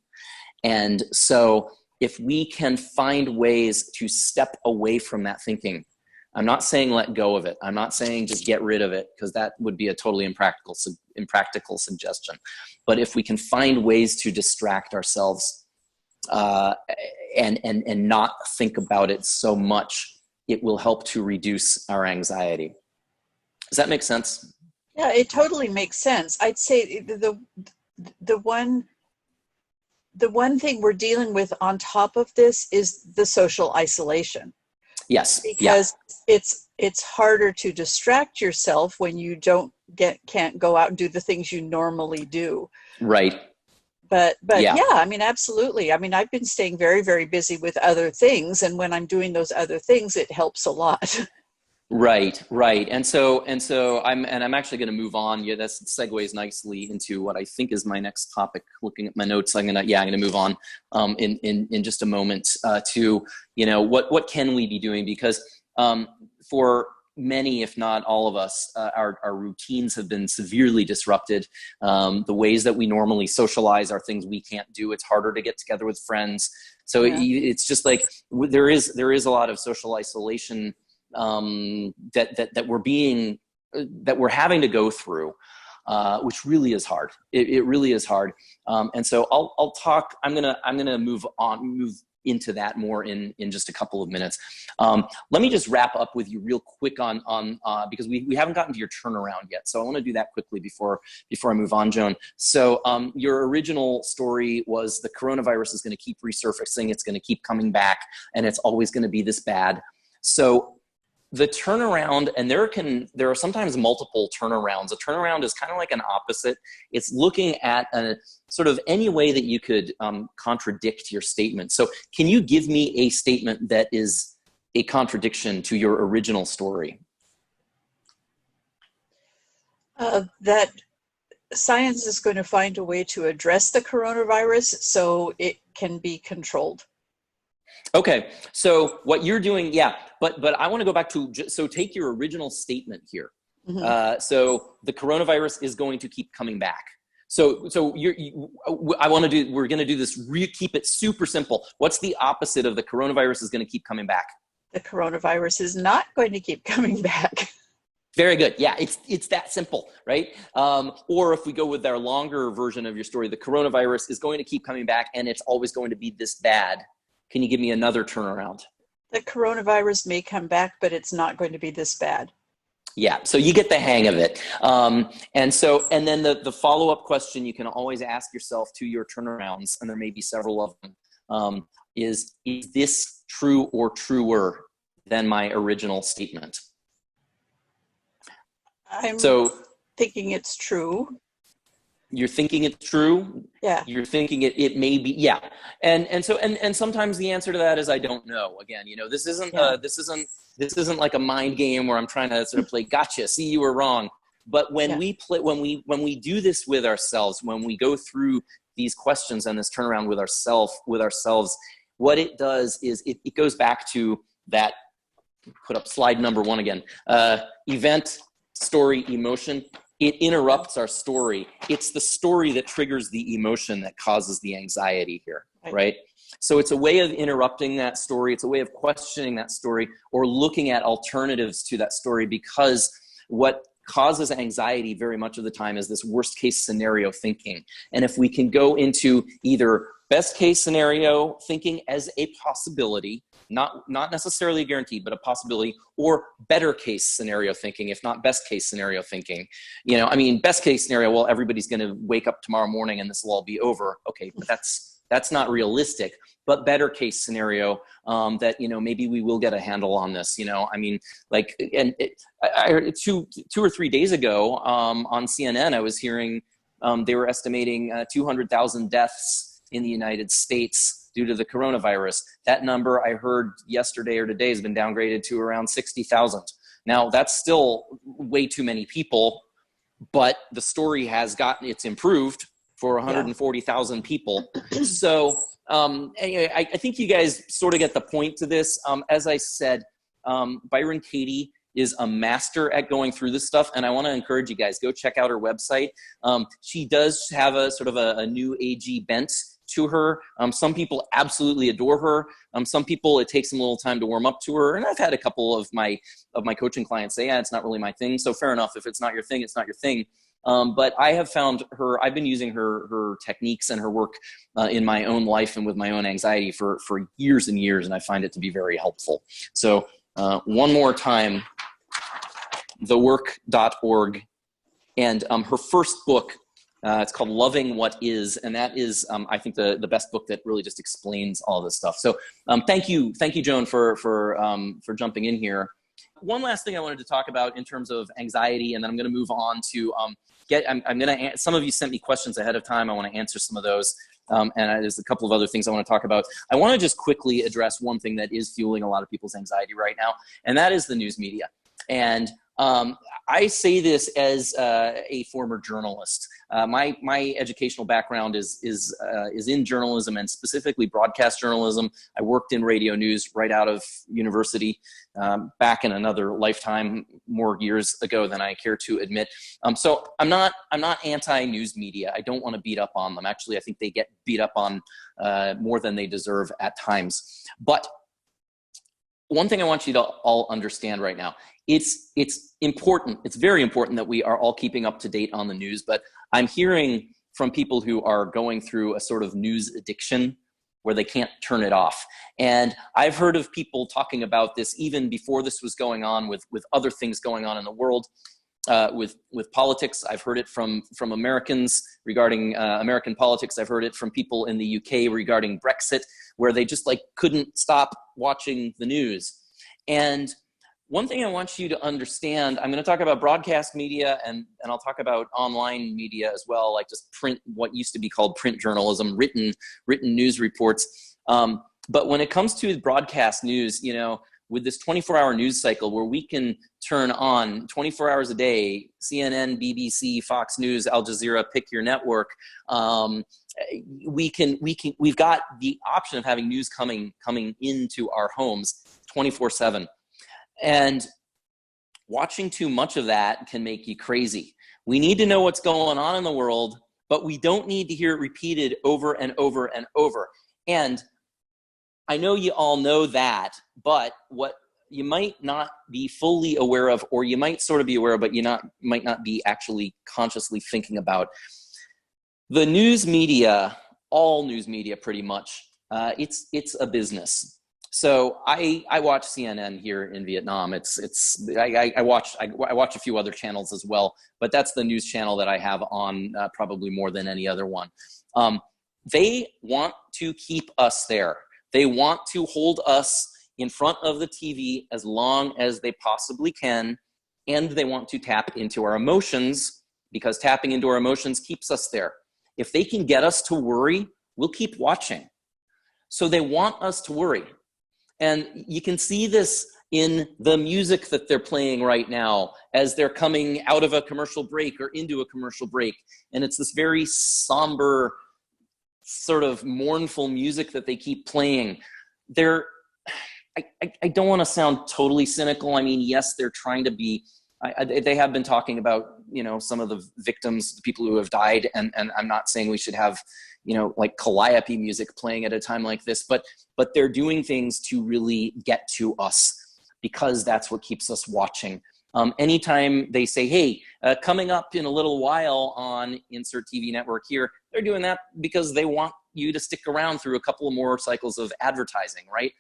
And so if we can find ways to step away from that thinking, I'm not saying let go of it. I'm not saying just get rid of it, because that would be a totally impractical suggestion. But if we can find ways to distract ourselves and not think about it so much, it will help to reduce our anxiety. Does that make sense? Yeah, it totally makes sense. I'd say the one thing we're dealing with on top of this is the social isolation. Yes. Because it's harder to distract yourself when you can't go out and do the things you normally do. Right. But yeah, I mean, absolutely. I mean, I've been staying very, very busy with other things, and when I'm doing those other things, it helps a lot. Right. And so I'm actually going to move on. Yeah, that segues nicely into what I think is my next topic. Looking at my notes, I'm going to move on in just a moment to what can we be doing, because for many, if not all of us, our routines have been severely disrupted. The ways that we normally socialize are things we can't do. It's harder to get together with friends. So it's just like there is a lot of social isolation that we're having to go through, which really is hard. It really is hard. And so I'll talk. I'm gonna move into that more in just a couple of minutes. Let me just wrap up with you real quick on because we haven't gotten to your turnaround yet. So I want to do that quickly before I move on, Joan. So your original story was the coronavirus is going to keep resurfacing. It's going to keep coming back, and it's always going to be this bad. So the turnaround, and there are sometimes multiple turnarounds. A turnaround is kind of like an opposite. It's looking at a sort of any way that you could contradict your statement. So can you give me a statement that is a contradiction to your original story? That science is going to find a way to address the coronavirus so it can be controlled. Okay, so what you're doing, yeah, but I want to go back to, so take your original statement here. Mm-hmm. So the coronavirus is going to keep coming back. So we're going to do this, keep it super simple. What's the opposite of the coronavirus is going to keep coming back? The coronavirus is not going to keep coming back. Very good. Yeah, it's that simple, right? Or if we go with our longer version of your story, the coronavirus is going to keep coming back and it's always going to be this bad. Can you give me another turnaround? The coronavirus may come back, but it's not going to be this bad. Yeah, so you get the hang of it. And then the follow-up question you can always ask yourself to your turnarounds, and there may be several of them, is this true or truer than my original statement? I'm thinking it's true. You're thinking it's true? Yeah. You're thinking it may be, yeah. And sometimes the answer to that is I don't know. Again, this isn't like a mind game where I'm trying to sort of play gotcha, see you were wrong. But when we do this with ourselves, when we go through these questions and this turnaround with ourselves, what it does is it goes back to that, put up slide number 1 again, event, story, emotion. It interrupts our story. It's the story that triggers the emotion that causes the anxiety here, right? So it's a way of interrupting that story. It's a way of questioning that story or looking at alternatives to that story, because what causes anxiety very much of the time is this worst case scenario thinking. And if we can go into either best case scenario thinking as a possibility, not necessarily guaranteed, but a possibility, or better case scenario thinking, if not best case scenario thinking. Best case scenario, well, everybody's going to wake up tomorrow morning and this will all be over. Okay, but that's not realistic. But better case scenario, that maybe we will get a handle on this. Two or 3 days ago on CNN, I was hearing they were estimating 200,000 deaths in the United States due to the coronavirus. That number I heard yesterday or today has been downgraded to around 60,000. Now that's still way too many people, but the story has it's improved for 140,000 people. So anyway, I think you guys sort of get the point to this. As I said, Byron Katie is a master at going through this stuff, and I want to encourage you guys, go check out her website. She does have a sort of a new agey bent to her. Some people absolutely adore her. Some people, it takes them a little time to warm up to her. And I've had a couple of my coaching clients say, it's not really my thing. So fair enough. If it's not your thing, it's not your thing. But I have found her, I've been using her techniques and her work in my own life and with my own anxiety for years and years. And I find it to be very helpful. So one more time, thework.org. And her first book, it's called Loving What Is, and that is, I think, the best book that really just explains all this stuff. So thank you, Joan, for jumping in here. One last thing I wanted to talk about in terms of anxiety, and then I'm going to move on to some of you sent me questions ahead of time. I want to answer some of those, and there's a couple of other things I want to talk about. I want to just quickly address one thing that is fueling a lot of people's anxiety right now, and that is the news media. And I say this as a former journalist. My educational background is in journalism, and specifically broadcast journalism. I worked in radio news right out of university, back in another lifetime, more years ago than I care to admit. So I'm not anti-news media. I don't want to beat up on them. Actually, I think they get beat up on more than they deserve at times. But one thing I want you to all understand right now, it's important, it's very important that we are all keeping up to date on the news, but I'm hearing from people who are going through a sort of news addiction where they can't turn it off. And I've heard of people talking about this even before this was going on with other things going on in the world, with politics. I've heard it from Americans regarding American politics. I've heard it from people in the UK regarding Brexit, where they just couldn't stop watching the news. And one thing I want you to understand, I'm going to talk about broadcast media and I'll talk about online media as well, like just print, what used to be called print journalism, written news reports. But when it comes to broadcast news, with this 24-hour news cycle where we can turn on 24 hours a day, CNN, BBC, Fox News, Al Jazeera, pick your network, we've got the option of having news coming into our homes 24/7. And watching too much of that can make you crazy. We need to know what's going on in the world, but we don't need to hear it repeated over and over and over. And I know you all know that, but what you might not be fully aware of, or you might sort of be aware of, but might not be actually consciously thinking about, the news media, all news media pretty much, it's a business. So I watch CNN here in Vietnam. I watch a few other channels as well, but that's the news channel that I have on probably more than any other one. They want to keep us there. They want to hold us in front of the TV as long as they possibly can, and they want to tap into our emotions, because tapping into our emotions keeps us there. If they can get us to worry, we'll keep watching. So they want us to worry. And you can see this in the music that they're playing right now as they're coming out of a commercial break or into a commercial break. And it's this very somber, sort of mournful music that they keep playing. I don't want to sound totally cynical. I mean, yes, they're trying to be, they have been talking about, some of the victims, the people who have died. And I'm not saying we should have, like calliope music playing at a time like this, but they're doing things to really get to us, because that's what keeps us watching. Anytime they say, hey, coming up in a little while on insert TV network here, they're doing that because they want you to stick around through a couple of more cycles of advertising, right?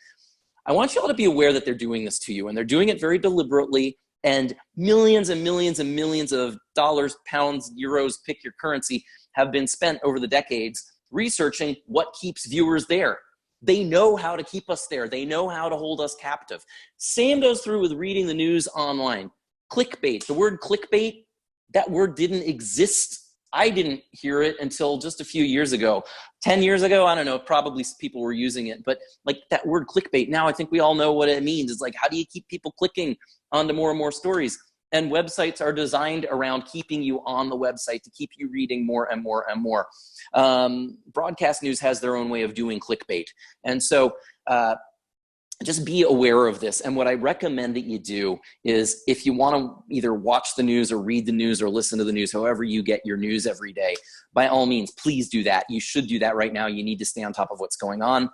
I want you all to be aware that they're doing this to you, and they're doing it very deliberately, and millions and millions and millions of dollars, pounds, euros, pick your currency, have been spent over the decades researching what keeps viewers there. They know how to keep us there. They know how to hold us captive. Same goes through with reading the news online. Clickbait, the word clickbait, that word didn't exist. I didn't hear it until just a few years ago. 10 years ago, I don't know, probably people were using it, but like that word clickbait, now I think we all know what it means. It's like, how do you keep people clicking onto more and more stories? And websites are designed around keeping you on the website, to keep you reading more and more and more. Broadcast news has their own way of doing clickbait. And so just be aware of this. And what I recommend that you do is, if you want to either watch the news or read the news or listen to the news, however you get your news every day, by all means, please do that. You should do that right now. You need to stay on top of what's going on.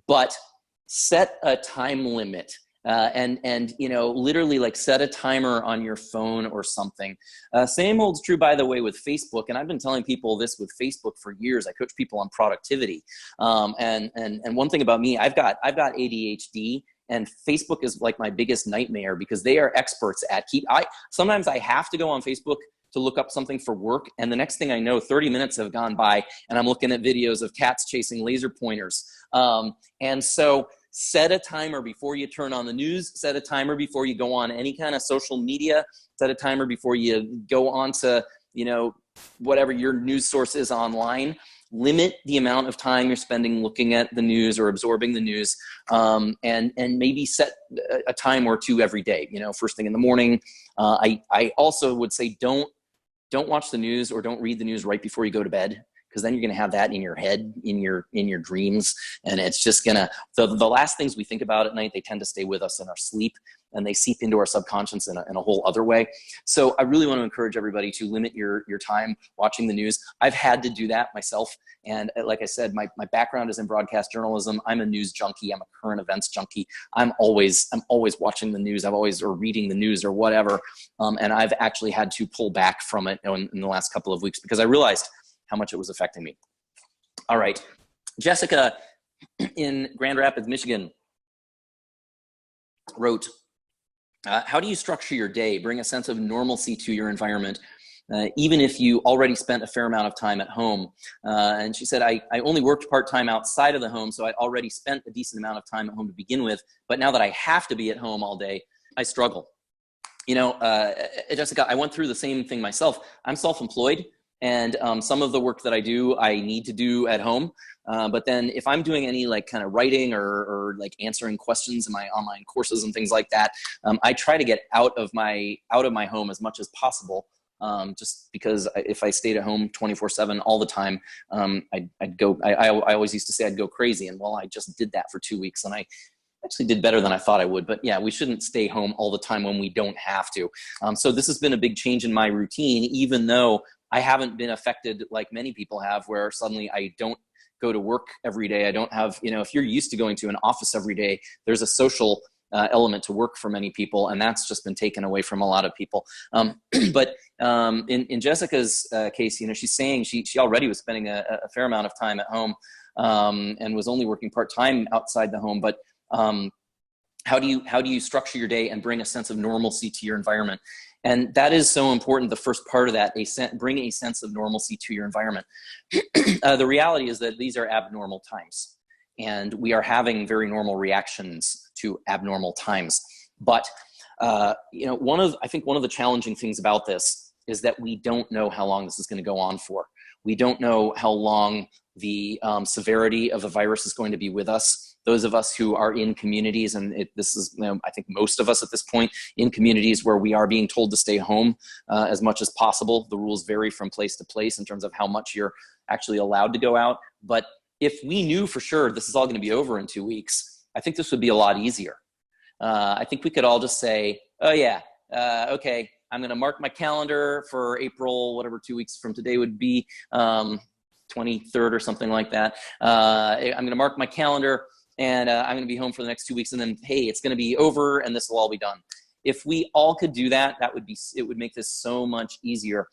But set a time limit. And literally like set a timer on your phone or something. Same holds true, by the way, with Facebook. And I've been telling people this with Facebook for years. I coach people on productivity. And one thing about me, I've got ADHD, and Facebook is like my biggest nightmare, because they are experts at sometimes I have to go on Facebook to look up something for work. And the next thing I know, 30 minutes have gone by and I'm looking at videos of cats chasing laser pointers. And so set a timer before you turn on the news, set a timer before you go on any kind of social media, set a timer before you go on to, whatever your news source is online. limit the amount of time you're spending looking at the news or absorbing the news, and maybe set a time or two every day, first thing in the morning. I also would say don't watch the news or don't read the news right before you go to bed, because then you're going to have that in your head, in your dreams, and it's just gonna, the last things we think about at night, they tend to stay with us in our sleep, and they seep into our subconscious in a whole other way. So I really want to encourage everybody to limit your time watching the news. I've had to do that myself, and like I said, my background is in broadcast journalism. I'm a news junkie. I'm a current events junkie. I'm always watching the news. or reading the news or whatever, and I've actually had to pull back from it in the last couple of weeks because I realized how much it was affecting me. All right. Jessica in Grand Rapids, Michigan wrote, how do you structure your day? Bring a sense of normalcy to your environment, even if you already spent a fair amount of time at home. And she said, I only worked part-time outside of the home, so I already spent a decent amount of time at home to begin with. But now that I have to be at home all day, I struggle. Jessica, I went through the same thing myself. I'm self-employed. And some of the work that I do, I need to do at home. But then if I'm doing any like kind of writing or like answering questions in my online courses and things like that, I try to get out of my home as much as possible. Just because if I stayed at home 24/7 all the time, I'd go, I always used to say I'd go crazy. And well, I just did that for 2 weeks and I actually did better than I thought I would. But yeah, we shouldn't stay home all the time when we don't have to. So this has been a big change in my routine, even though I haven't been affected like many people have, where suddenly I don't go to work every day. I don't have, if you're used to going to an office every day, there's a social element to work for many people, and that's just been taken away from a lot of people. But in Jessica's case, she's saying she already was spending a fair amount of time at home and was only working part-time outside the home. But how do you structure your day and bring a sense of normalcy to your environment? And that is so important. The first part of that, bring a sense of normalcy to your environment. The reality is that these are abnormal times, and we are having very normal reactions to abnormal times. But I think one of the challenging things about this is that we don't know how long this is going to go on for. We don't know how long the severity of the virus is going to be with us. Those of us who are in communities, and this is, I think most of us at this point, in communities where we are being told to stay home as much as possible. The rules vary from place to place in terms of how much you're actually allowed to go out. But if we knew for sure this is all going to be over in 2 weeks, I think this would be a lot easier. I think we could all just say, oh yeah, okay, I'm going to mark my calendar for April, whatever 2 weeks from today would be, 23rd or something like that. I'm going to mark my calendar, and I'm going to be home for the next 2 weeks, and then, hey, it's going to be over, and this will all be done. If we all could do that, it would make this so much easier.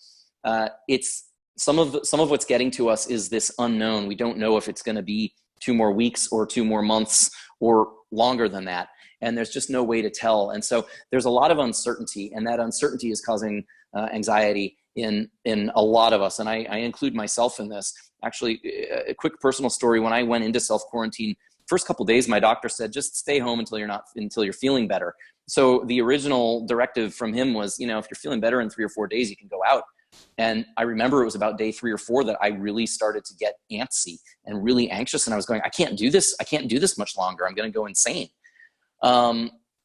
It's some of what's getting to us is this unknown. We don't know if it's going to be 2 more weeks or 2 more months or longer than that, and there's just no way to tell. And so there's a lot of uncertainty, and that uncertainty is causing anxiety in a lot of us, and I include myself in this. Actually, a quick personal story: when I went into self-quarantine, first couple of days, my doctor said, just stay home until you're feeling better. So the original directive from him was, if you're feeling better in 3 or 4 days, you can go out. And I remember it was about day 3 or 4 that I really started to get antsy and really anxious. And I was going, I can't do this. I can't do this much longer. I'm going to go insane.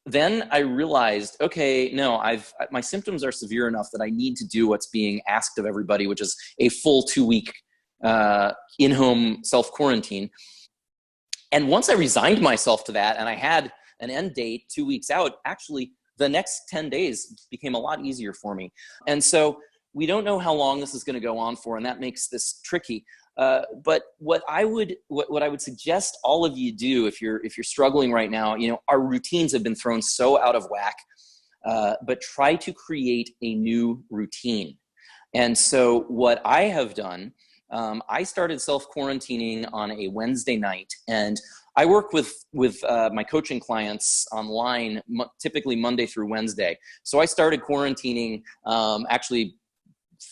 Then I realized, okay, no, my symptoms are severe enough that I need to do what's being asked of everybody, which is a full 2-week in-home self-quarantine. And once I resigned myself to that and I had an end date 2 weeks out, actually the next 10 days became a lot easier for me. And so we don't know how long this is going to go on for, and that makes this tricky. But what I would suggest all of you do if you're struggling right now, our routines have been thrown so out of whack, but try to create a new routine. And so what I have done, I started self-quarantining on a Wednesday night, and I work with my coaching clients online, typically Monday through Wednesday. So I started quarantining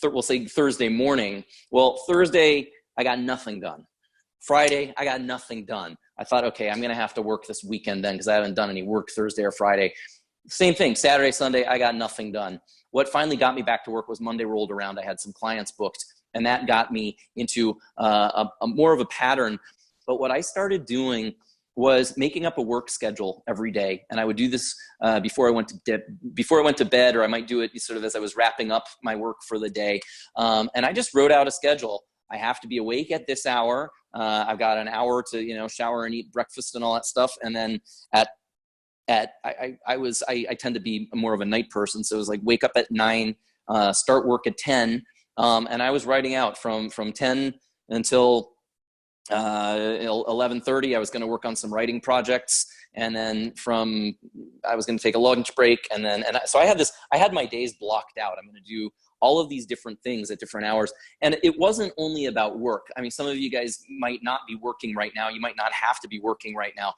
we'll say Thursday morning. Well, Thursday, I got nothing done. Friday, I got nothing done. I thought, okay, I'm going to have to work this weekend then because I haven't done any work Thursday or Friday. Same thing, Saturday, Sunday, I got nothing done. What finally got me back to work was Monday rolled around. I had some clients booked, And that got me into a more of a pattern. But what I started doing was making up a work schedule every day. And I would do this before I went to bed, or I might do it sort of as I was wrapping up my work for the day. And I just wrote out a schedule. I have to be awake at this hour. I've got an hour to, shower and eat breakfast and all that stuff. And then I tend to be more of a night person. So it was like wake up at 9, start work at 10. And I was writing out from 10 until 11:30. I was going to work on some writing projects, and then I was going to take a lunch break, so I had my days blocked out. I'm going to do all of these different things at different hours, and it wasn't only about work. I mean, some of you guys might not be working right now. You might not have to be working right now.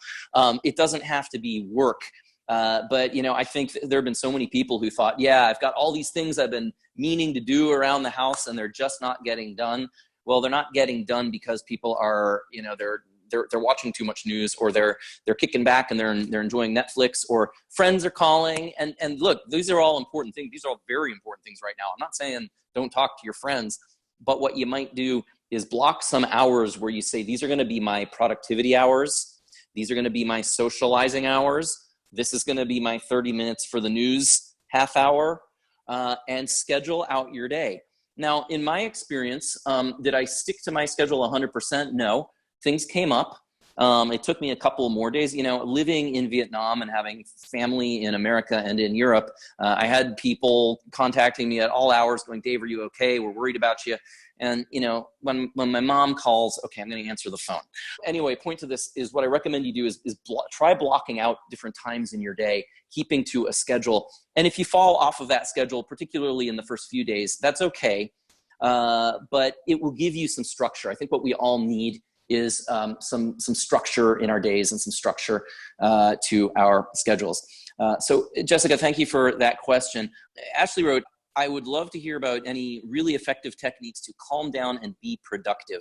It doesn't have to be work. But I think there have been so many people who thought, yeah, I've got all these things I've been meaning to do around the house, and they're just not getting done. Well, they're not getting done because people are, they're watching too much news, or they're kicking back and they're enjoying Netflix, or friends are calling. And look, these are all important things. These are all very important things right now. I'm not saying don't talk to your friends, but what you might do is block some hours where you say, these are going to be my productivity hours. These are going to be my socializing hours. This is going to be my 30 minutes for the news half hour, and schedule out your day. Now, in my experience, did I stick to my schedule 100%? No. Things came up. It took me a couple more days. Living in Vietnam and having family in America and in Europe, I had people contacting me at all hours going, Dave, are you okay? We're worried about you. And, when my mom calls, okay, I'm going to answer the phone. Anyway, point to this is what I recommend you do is try blocking out different times in your day, keeping to a schedule. And if you fall off of that schedule, particularly in the first few days, that's okay. But it will give you some structure. I think what we all need is some structure in our days and some structure to our schedules. So Jessica, thank you for that question. Ashley wrote, I would love to hear about any really effective techniques to calm down and be productive.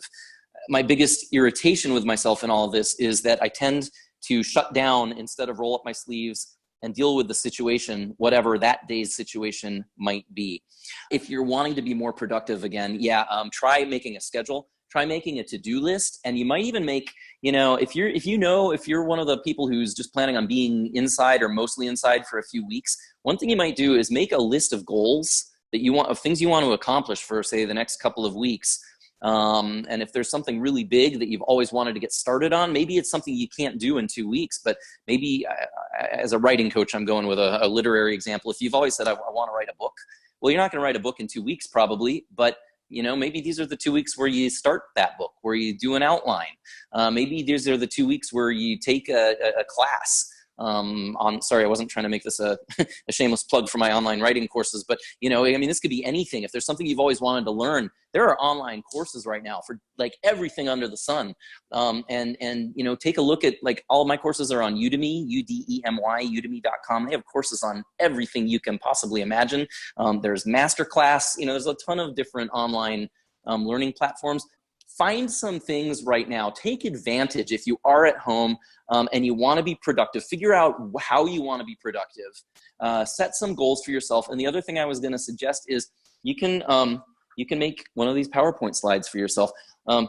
My biggest irritation with myself in all of this is that I tend to shut down instead of roll up my sleeves and deal with the situation, whatever that day's situation might be. If you're wanting to be more productive again, try making a schedule. Try making a to-do list, and you might even make, if you're one of the people who's just planning on being inside or mostly inside for a few weeks, one thing you might do is make a list of goals of things you want to accomplish for, say, the next couple of weeks. And if there's something really big that you've always wanted to get started on, maybe it's something you can't do in 2 weeks, but maybe as a writing coach, I'm going with a literary example. If you've always said, I want to write a book, well, you're not going to write a book in 2 weeks probably, but maybe these are the 2 weeks where you start that book, where you do an outline. Maybe these are the 2 weeks where you take a class. Sorry, I wasn't trying to make this a shameless plug for my online writing courses, but this could be anything. If there's something you've always wanted to learn, there are online courses right now for like everything under the sun. And take a look at, like, all of my courses are on Udemy, UDEMY, udemy.com. They have courses on everything you can possibly imagine. There's masterclass, there's a ton of different online learning platforms. Find some things right now. Take advantage if you are at home and you want to be productive. Figure out how you want to be productive. Set some goals for yourself. And the other thing I was going to suggest is you can make one of these PowerPoint slides for yourself.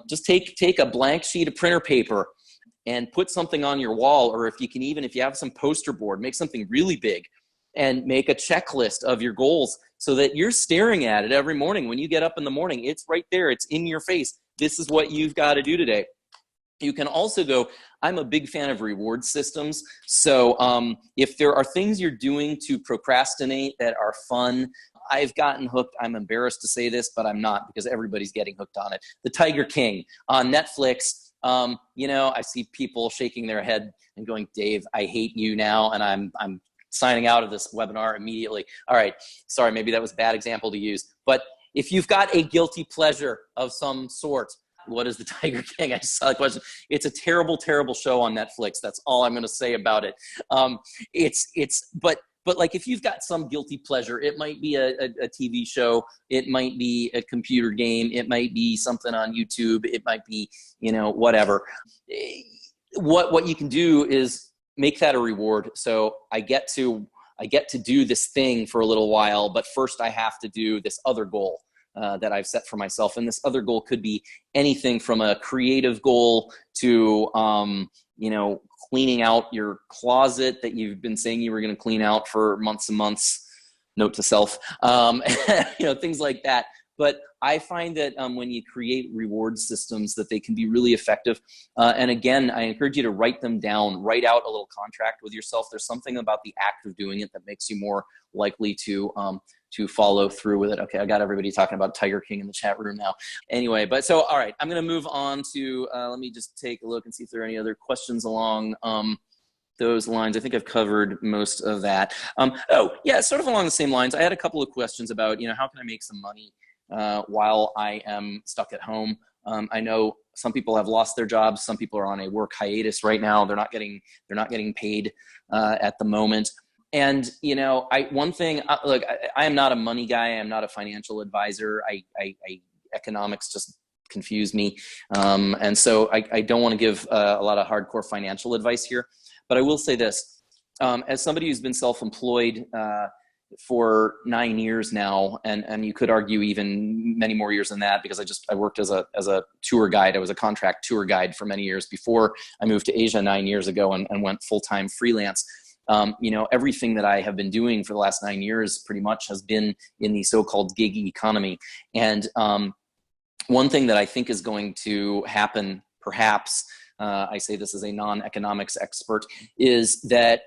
Just take a blank sheet of printer paper and put something on your wall, or if you have some poster board, make something really big and make a checklist of your goals so that you're staring at it every morning. When you get up in the morning, it's right there. It's in your face. This is what you've got to do today. You can also go, I'm a big fan of reward systems. So if there are things you're doing to procrastinate that are fun, I've gotten hooked. I'm embarrassed to say this, but I'm not, because everybody's getting hooked on it. The Tiger King on Netflix. I see people shaking their head and going, Dave, I hate you now, and I'm signing out of this webinar immediately. All right, sorry, maybe that was a bad example to use. But if you've got a guilty pleasure of some sort, what is the Tiger King? I just saw the question. It's a terrible, terrible show on Netflix. That's all I'm going to say about it. But like, if you've got some guilty pleasure, it might be a TV show. It might be a computer game. It might be something on YouTube. It might be, whatever. What you can do is make that a reward. So I get to do this thing for a little while, but first I have to do this other goal. that I've set for myself. And this other goal could be anything from a creative goal to, cleaning out your closet that you've been saying you were going to clean out for months and months. Note to self, things like that. But I find that when you create reward systems, that they can be really effective. And again, I encourage you to write them down, write out a little contract with yourself. There's something about the act of doing it that makes you more likely to follow through with it. Okay, I got everybody talking about Tiger King in the chat room now. Anyway, all right, I'm going to move on to, let me just take a look and see if there are any other questions along those lines. I think I've covered most of that. Sort of along the same lines. I had a couple of questions about, how can I make some money while I am stuck at home? I know some people have lost their jobs. Some people are on a work hiatus right now. They're not getting paid at the moment. And I am not a money guy. I'm not a financial advisor. Economics just confuse me, and so I don't want to give a lot of hardcore financial advice here. But I will say this, as somebody who's been self-employed for 9 years now, and you could argue even many more years than that, because I worked as a tour guide. I was a contract tour guide for many years before I moved to Asia 9 years ago and went full-time freelance. Everything that I have been doing for the last 9 years pretty much has been in the so-called gig economy. And one thing that I think is going to happen, perhaps, I say this as a non-economics expert, is that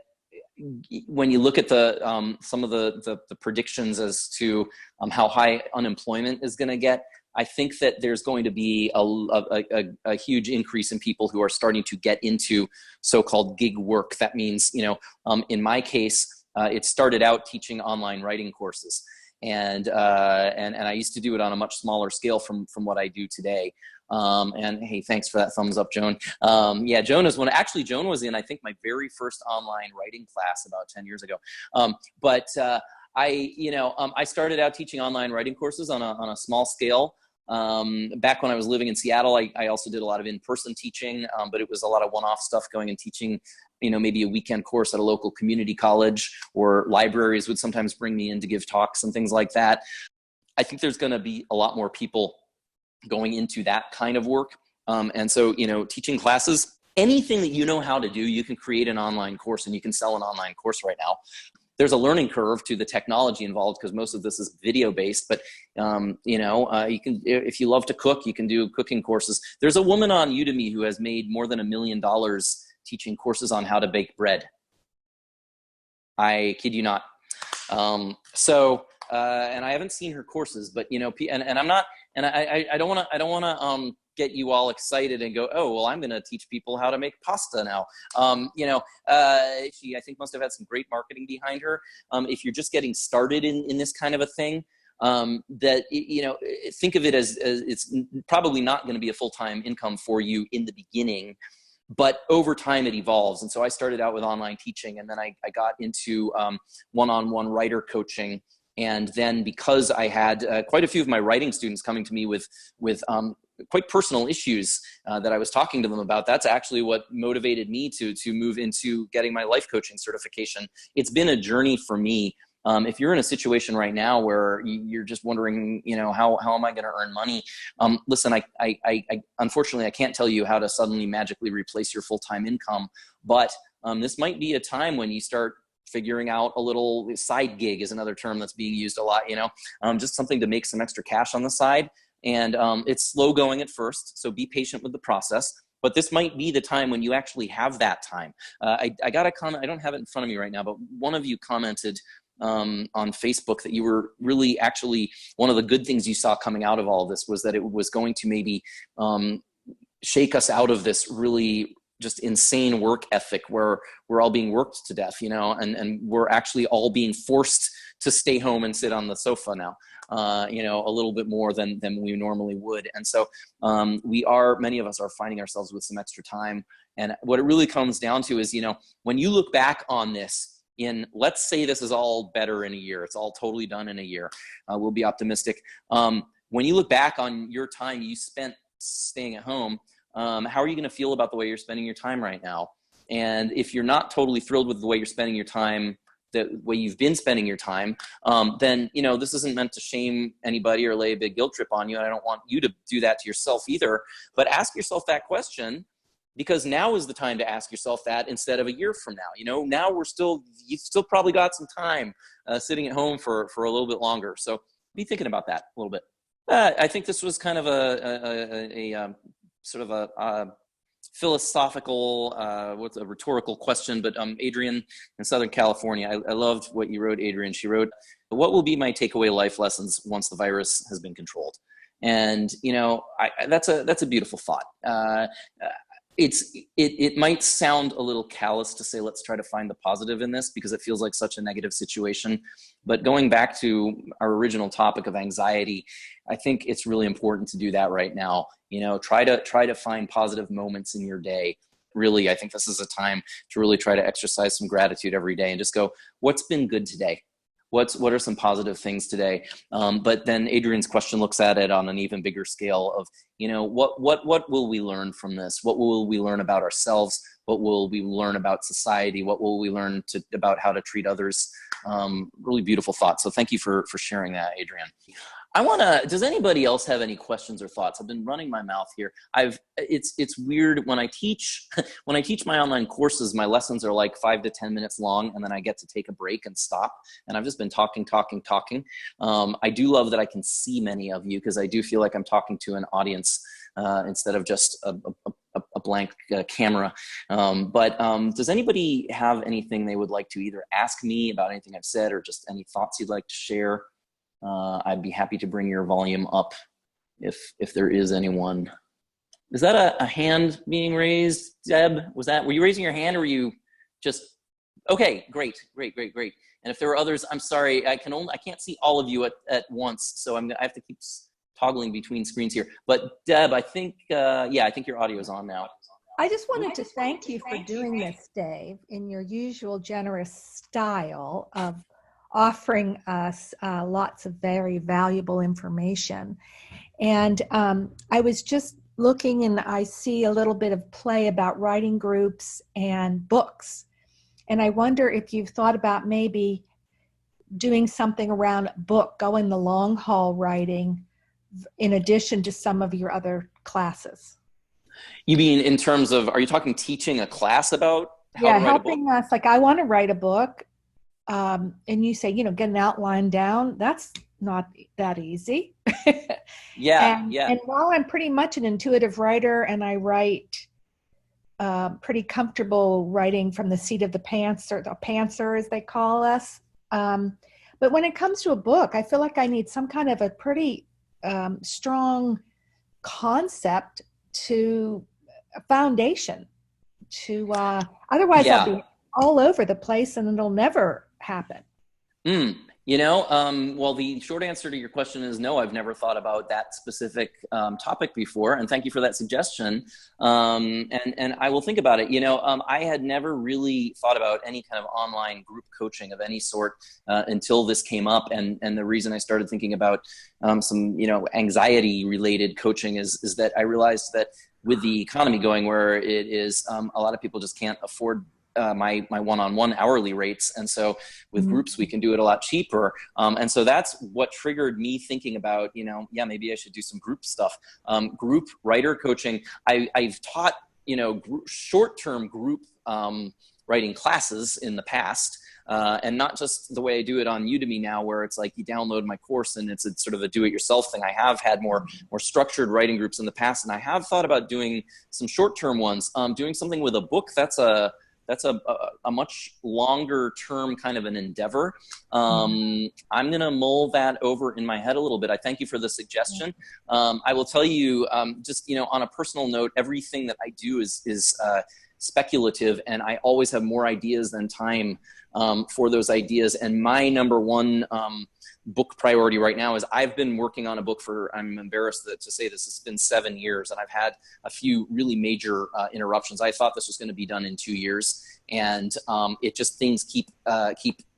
when you look at some of the predictions as to how high unemployment is going to get, I think that there's going to be a huge increase in people who are starting to get into so-called gig work. That means, in my case, it started out teaching online writing courses. And I used to do it on a much smaller scale from what I do today. And hey, thanks for that thumbs up, Joan. Joan is one. Actually, Joan was in, I think, my very first online writing class about 10 years ago. I started out teaching online writing courses on a small scale. Back when I was living in Seattle, I also did a lot of in-person teaching, but it was a lot of one-off stuff, going and teaching, maybe a weekend course at a local community college, or libraries would sometimes bring me in to give talks and things like that. I think there's going to be a lot more people going into that kind of work. And so, teaching classes, anything that you know how to do, you can create an online course and you can sell an online course right now. There's a learning curve to the technology involved because most of this is video based, but you can, if you love to cook, you can do cooking courses. There's a woman on Udemy who has made more than $1 million teaching courses on how to bake bread. I kid you not. And I haven't seen her courses, but and I'm not, and I don't want to get you all excited and go, oh, well, I'm going to teach people how to make pasta now. She, I think, must have had some great marketing behind her. If you're just getting started in this kind of a thing, think of it as it's probably not going to be a full-time income for you in the beginning, but over time it evolves. And so I started out with online teaching, and then I got into one-on-one writer coaching. And then because I had quite a few of my writing students coming to me with quite personal issues that I was talking to them about, that's actually what motivated me to move into getting my life coaching certification. It's been a journey for me. If you're in a situation right now where you're just wondering, how am I going to earn money? Listen, I unfortunately, I can't tell you how to suddenly magically replace your full-time income, but this might be a time when you start figuring out a little side gig is another term that's being used a lot, just something to make some extra cash on the side. And it's slow going at first, so be patient with the process. But this might be the time when you actually have that time. I got a comment, I don't have it in front of me right now, but one of you commented on Facebook that you were really actually, one of the good things you saw coming out of all of this was that it was going to maybe shake us out of this really just insane work ethic where we're all being worked to death, and we're actually all being forced to stay home and sit on the sofa now, a little bit more than we normally would. And so many of us are finding ourselves with some extra time. And what it really comes down to is, when you look back on this let's say this is all better in a year, it's all totally done in a year. We'll be optimistic. When you look back on your time you spent staying at home, how are you going to feel about the way you're spending your time right now? And if you're not totally thrilled with the way you're spending your time, the way you've been spending your time, then, you know, this isn't meant to shame anybody or lay a big guilt trip on you. And I don't want you to do that to yourself either, but ask yourself that question, because now is the time to ask yourself that instead of a year from now. You know, now you still probably got some time sitting at home for a little bit longer. So be thinking about that a little bit. I think this was kind of a sort of a philosophical, what's a rhetorical question, but Adrienne in Southern California, I loved what you wrote, Adrienne. She wrote, "What will be my takeaway life lessons once the virus has been controlled?" And, you know, that's a beautiful thought. It might sound a little callous to say, let's try to find the positive in this, because it feels like such a negative situation. But going back to our original topic of anxiety, I think it's really important to do that right now. You know, try to find positive moments in your day. Really, I think this is a time to really try to exercise some gratitude every day and just go, what's been good today? What are some positive things today? But then Adrienne's question looks at it on an even bigger scale of, you know, what will we learn from this? What will we learn about ourselves? What will we learn about society? What will we learn about how to treat others? Really beautiful thoughts. So thank you for sharing that, Adrienne. Does anybody else have any questions or thoughts? I've been running my mouth here. It's weird when I teach my online courses, my lessons are like 5 to 10 minutes long, and then I get to take a break and stop. And I've just been talking. I do love that I can see many of you, because I do feel like I'm talking to an audience instead of just a blank camera. But does anybody have anything they would like to either ask me about anything I've said, or just any thoughts you'd like to share? I'd be happy to bring your volume up if there is anyone. Is that a hand being raised, Deb? Were you raising your hand, or were you just, okay, great. And if there are others, I'm sorry, I can't see all of you at once, so I have to keep toggling between screens here. But Deb, I think your audio is on now. I just wanted to thank you for doing this, Dave, in your usual generous style of offering us lots of very valuable information. And I was just looking, and I see a little bit of play about writing groups and books. And I wonder if you've thought about maybe doing something around book, going the long haul writing, in addition to some of your other classes. You mean in terms of, are you talking teaching a class about how to write helping a book? us, like I want to write a book. And you say, you know, get an outline down. That's not that easy. And while I'm pretty much an intuitive writer, and I write pretty comfortable writing from the seat of the pantser, as they call us. But when it comes to a book, I feel like I need some kind of a pretty strong concept to a foundation to, otherwise I'll be all over the place and it'll never happen. You know, well, the short answer to your question is no, I've never thought about that specific topic before. And thank you for that suggestion. And I will think about it. You know, I had never really thought about any kind of online group coaching of any sort until this came up. And the reason I started thinking about some, you know, anxiety related coaching is that I realized that with the economy going where it is, a lot of people just can't afford my one-on-one hourly rates. And so with groups, we can do it a lot cheaper. And so that's what triggered me thinking about, you know, maybe I should do some group stuff. Group writer coaching. I've taught, you know, short-term group writing classes in the past. And not just the way I do it on Udemy now, where it's like you download my course and it's sort of a do-it-yourself thing. I have had more structured writing groups in the past, and I have thought about doing some short-term ones. Doing something with a book, that's a much longer term kind of an endeavor. I'm going to mull that over in my head a little bit. I thank you for the suggestion. I will tell you, just, you know, on a personal note, everything that I do is speculative, and I always have more ideas than time for those ideas. And my number one book priority right now is I've been working on a book for, I'm embarrassed to say this, it's been 7 years, and I've had a few really major interruptions. I thought this was going to be done in 2 years, and it just, things keep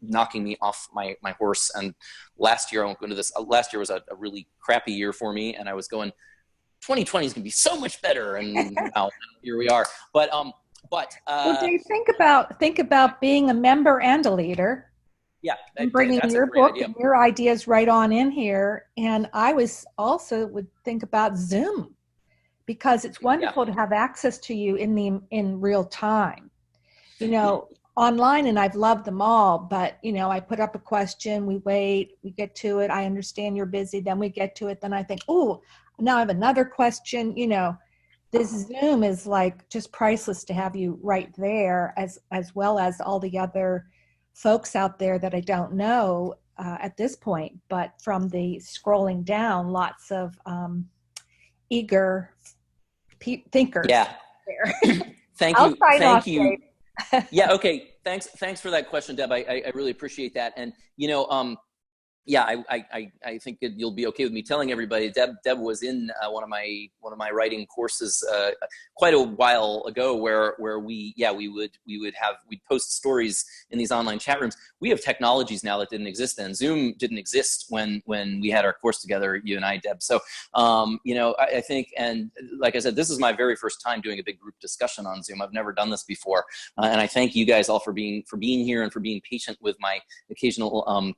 knocking me off my horse. And last year, I won't go into this, last year was a really crappy year for me, and I was going, 2020 is going to be so much better, and now here we are. But well, do you think about being a member and a leader? I'm bringing your book and your ideas right on in here. And I would think about Zoom, because it's wonderful to have access to you in real time. Online, and I've loved them all, but I put up a question, we wait, we get to it. I understand you're busy, then we get to it. Then I think, oh, now I have another question. This Zoom is like just priceless to have you right there, as well as all the other folks out there that I don't know at this point, but from the scrolling down, lots of eager thinkers. Yeah. There. Thank you. Yeah. Okay. Thanks for that question, Deb. I really appreciate that. And I think you'll be okay with me telling everybody. Deb was in one of my writing courses quite a while ago, where we'd post stories in these online chat rooms. We have technologies now that didn't exist then. Zoom didn't exist when we had our course together, you and I, Deb. So I think, and like I said, this is my very first time doing a big group discussion on Zoom. I've never done this before, and I thank you guys all for being here and for being patient with my occasional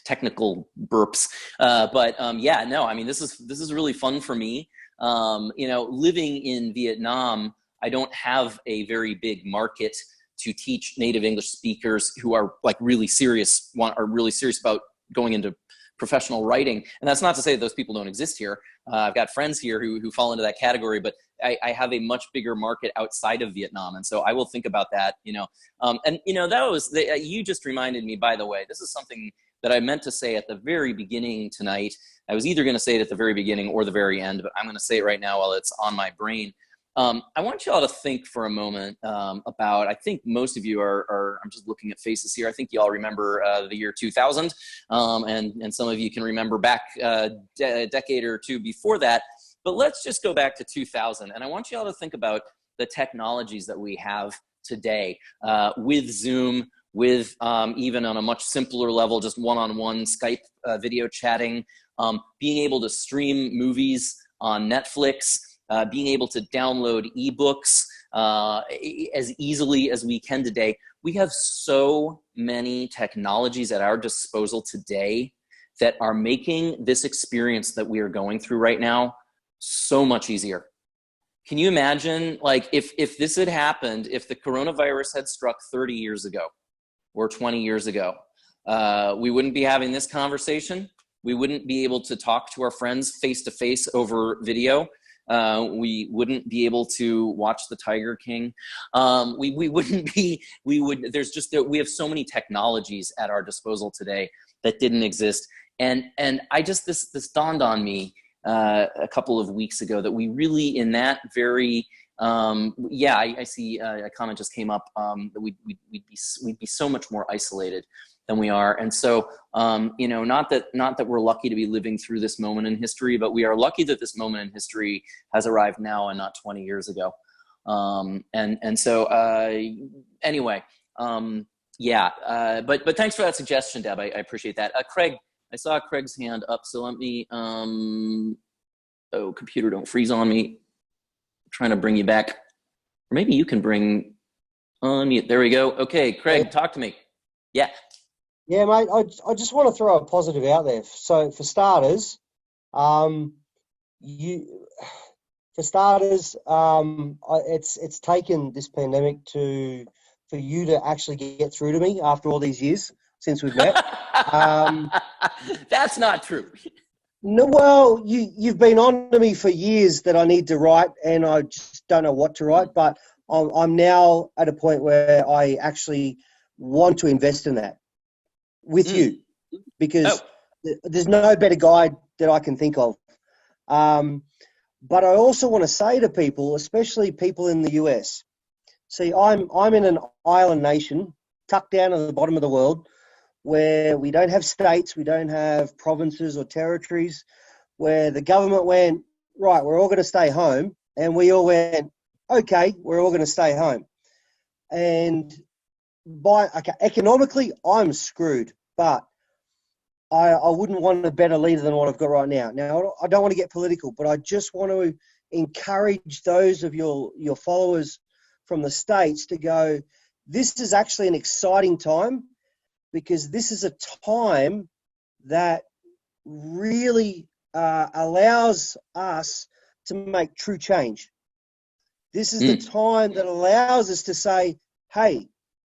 technical burps. This is really fun for me. Living in Vietnam, I don't have a very big market to teach native English speakers who are like really serious about going into professional writing. And that's not to say that those people don't exist here. I've got friends here who fall into that category, but I have a much bigger market outside of Vietnam. And so I will think about that, you just reminded me, by the way, this is something that I meant to say at the very beginning tonight. I was either going to say it at the very beginning or the very end, but I'm going to say it right now while it's on my brain. I want you all to think for a moment about, I think most of you are, I'm just looking at faces here. I think you all remember the year 2000, and some of you can remember back a decade or two before that. But let's just go back to 2000. And I want you all to think about the technologies that we have today with Zoom, with even on a much simpler level, just one-on-one Skype video chatting, being able to stream movies on Netflix, being able to download ebooks as easily as we can today. We have so many technologies at our disposal today that are making this experience that we are going through right now so much easier. Can you imagine, like, if this had happened, if the coronavirus had struck 30 years ago or 20 years ago, we wouldn't be having this conversation. We wouldn't be able to talk to our friends face to face over video. We wouldn't be able to watch The Tiger King. We have so many technologies at our disposal today that didn't exist. And I just, this dawned on me a couple of weeks ago that we really, in that very, I see a comment just came up that we'd be so much more isolated than we are. And so, not that we're lucky to be living through this moment in history, but we are lucky that this moment in history has arrived now and not 20 years ago. But thanks for that suggestion, Deb. I appreciate that. Kreig, I saw Kreig's hand up, so let me, computer, don't freeze on me. I'm trying to bring you back. Or maybe you can bring unmute. There we go. Okay, Kreig, talk to me. Yeah. Yeah, mate, I just want to throw a positive out there. So for starters, it's taken this pandemic for you to actually get through to me after all these years since we've met. That's not true. No, well, you've been on to me for years that I need to write, and I just don't know what to write. But I'm now at a point where I actually want to invest in that with you, because there's no better guide that I can think of. But I also want to say to people, especially people in the US, see, I'm in an island nation tucked down at the bottom of the world, where we don't have states, we don't have provinces or territories, where the government went, right, we're all going to stay home. And we all went, okay, we're all going to stay home. And economically, I'm screwed, but I wouldn't want a better leader than what I've got right now. Now, I don't want to get political, but I just want to encourage those of your followers from the States to go, this is actually an exciting time. because this is a time that really allows us to make true change. This is the time that allows us to say, hey,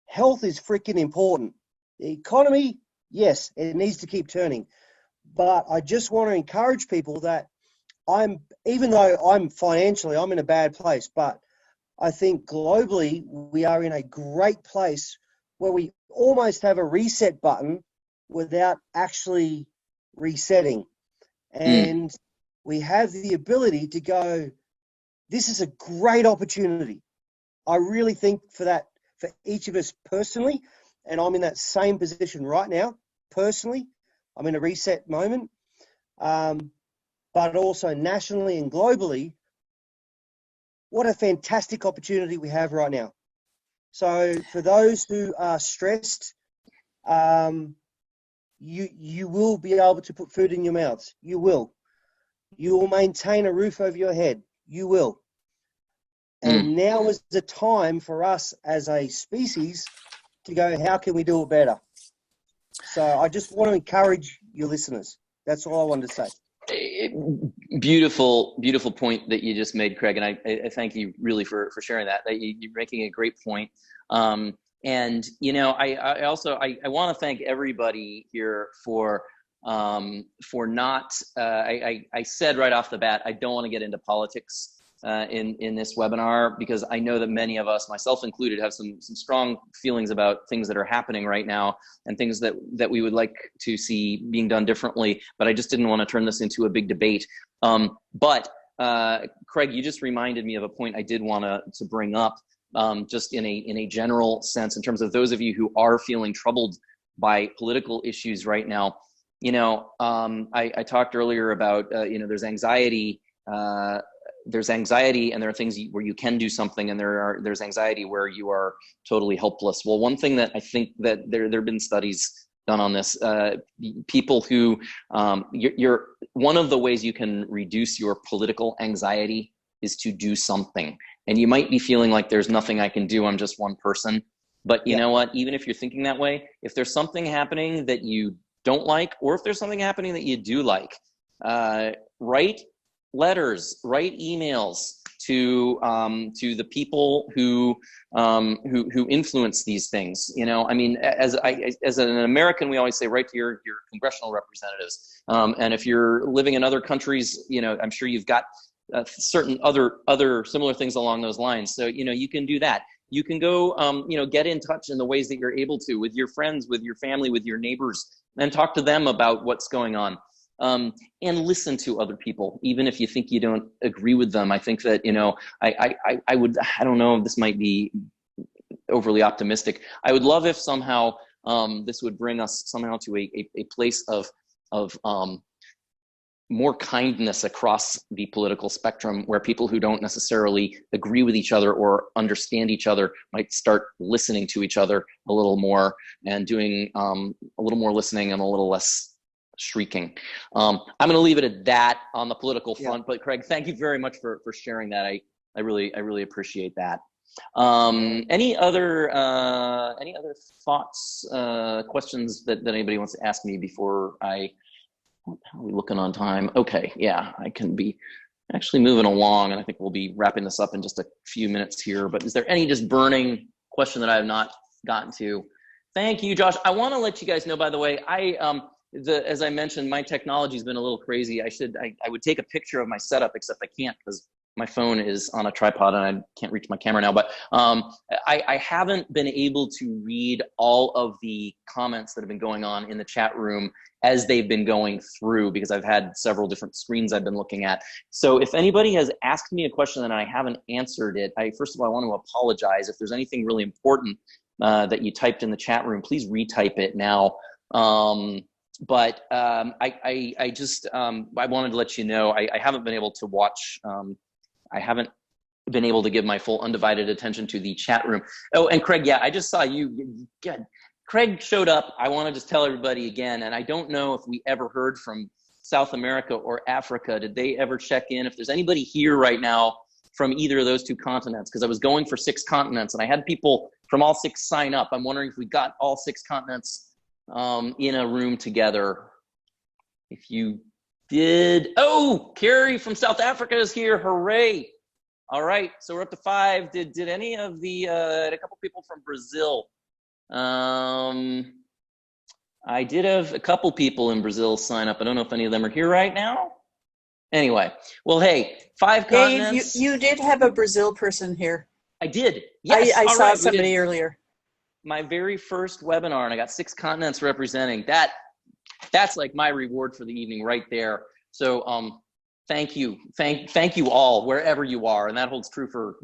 health is freaking important. The economy, yes, it needs to keep turning. But I just want to encourage people that even though I'm in a bad place, but I think globally we are in a great place where we almost have a reset button without actually resetting. And we have the ability to go, this is a great opportunity. I really think for each of us personally, and I'm in that same position right now, personally, I'm in a reset moment, but also nationally and globally, what a fantastic opportunity we have right now. So for those who are stressed, you will be able to put food in your mouths. You will. You will maintain a roof over your head. You will. And now is the time for us as a species to go, how can we do it better? So I just want to encourage your listeners. That's all I wanted to say. Beautiful point that you just made, Kreig, and I thank you really for sharing that. You're making a great point. And I also want to thank everybody here for not. I said right off the bat, I don't want to get into politics in this webinar, because I know that many of us, myself included, have some strong feelings about things that are happening right now and things that we would like to see being done differently. But I just didn't want to turn this into a big debate. But Kreig, you just reminded me of a point I did want to bring up, just in a general sense, in terms of those of you who are feeling troubled by political issues right now. I talked earlier about there's anxiety. There's anxiety, and there are things where you can do something, and there's anxiety where you are totally helpless. Well, one thing that I think that there have been studies done on this, people who you're one of the ways you can reduce your political anxiety is to do something. And you might be feeling like there's nothing I can do, I'm just one person. But you know what? Even if you're thinking that way, if there's something happening that you don't like, or if there's something happening that you do like, write letters, write emails to the people who influence these things. As an American, we always say, write to your congressional representatives. And if you're living in other countries, I'm sure you've got certain other similar things along those lines. So you can do that. You can go get in touch in the ways that you're able to, with your friends, with your family, with your neighbors, and talk to them about what's going on. And listen to other people, even if you think you don't agree with them. I think that, I don't know if this might be overly optimistic. I would love if somehow this would bring us somehow to a place of more kindness across the political spectrum, where people who don't necessarily agree with each other or understand each other might start listening to each other a little more, and doing a little more listening and a little less shrieking. I'm going to leave it at that on the political front. But Kreig, thank you very much for sharing that. I really appreciate that. Any other thoughts, questions that anybody wants to ask me before how are we looking on time? Okay, yeah, I can be actually moving along, and I think we'll be wrapping this up in just a few minutes here. But is there any just burning question that I have not gotten to? Thank you, Josh. I want to let you guys know, by the way, as I mentioned, my technology's been a little crazy. I would take a picture of my setup, except I can't because my phone is on a tripod and I can't reach my camera now. But I haven't been able to read all of the comments that have been going on in the chat room as they've been going through, because I've had several different screens I've been looking at. So if anybody has asked me a question and I haven't answered it, first of all, I want to apologize. If there's anything really important that you typed in the chat room, please retype it now. But I wanted to let you know, I haven't been able to watch, I haven't been able to give my full undivided attention to the chat room. Oh, and Kreig, yeah, I just saw you. Good. Kreig showed up. I want to just tell everybody again, and I don't know if we ever heard from South America or Africa. Did they ever check in? If there's anybody here right now from either of those two continents, because I was going for 6 continents and I had people from all 6 sign up. I'm wondering if we got all 6 continents in a room together. If you did, oh, Carrie from South Africa is here. Hooray. All right. So we're up to 5. Did any of the, a couple people from Brazil. I did have a couple people in Brazil sign up. I don't know if any of them are here right now. Anyway, well, hey, 5 Dave, continents. you did have a Brazil person here. I did. Yes. I saw right, somebody earlier. My very first webinar, and I got 6 continents representing. That's like my reward for the evening right there. So thank you. Thank you all, wherever you are. And that holds true for,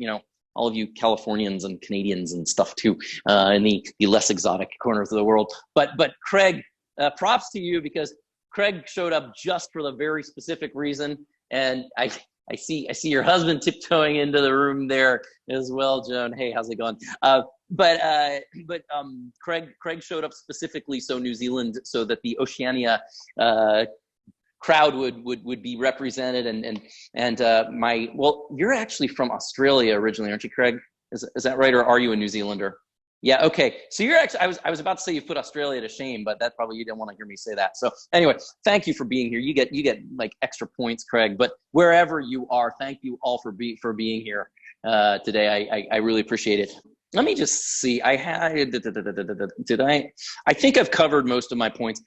all of you Californians and Canadians and stuff too, in the less exotic corners of the world. But Kreig, props to you, because Kreig showed up just for the very specific reason. And I see your husband tiptoeing into the room there as well, Joan. Hey, how's it going? But Kreig showed up specifically so New Zealand, so that the Oceania crowd would be represented, and well, you're actually from Australia originally, aren't you, Kreig? Is that right, or are you a New Zealander? Yeah, okay. So you're actually, I was about to say you put Australia to shame, but that probably, you didn't want to hear me say that. So anyway, thank you for being here. You get like extra points, Kreig. But wherever you are, thank you all for being here today. I really appreciate it. Let me just see. I think I've covered most of my points.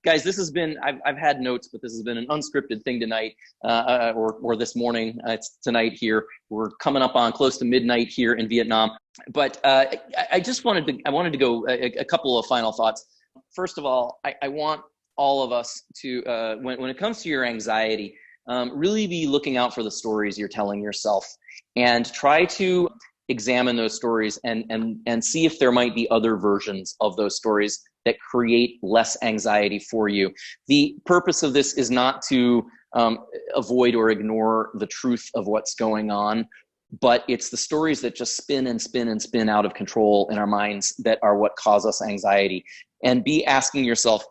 Guys, this has been, I've had notes, but this has been an unscripted thing tonight, or this morning. It's tonight here. We're coming up on close to midnight here in Vietnam. But I wanted to go a couple of final thoughts. First of all, I want all of us to, when it comes to your anxiety, really be looking out for the stories you're telling yourself, and try to examine those stories and see if there might be other versions of those stories that create less anxiety for you. The purpose of this is not to avoid or ignore the truth of what's going on, but it's the stories that just spin and spin and spin out of control in our minds that are what cause us anxiety. And be asking yourself,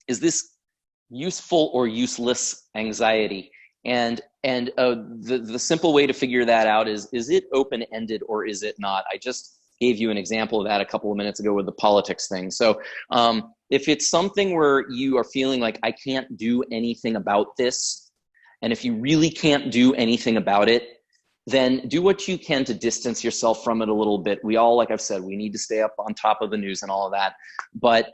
is this useful or useless anxiety? And the simple way to figure that out is it open-ended or is it not? I just gave you an example of that a couple of minutes ago with the politics thing. So if it's something where you are feeling like, I can't do anything about this, and if you really can't do anything about it, then do what you can to distance yourself from it a little bit. We all, like I've said, we need to stay up on top of the news and all of that. But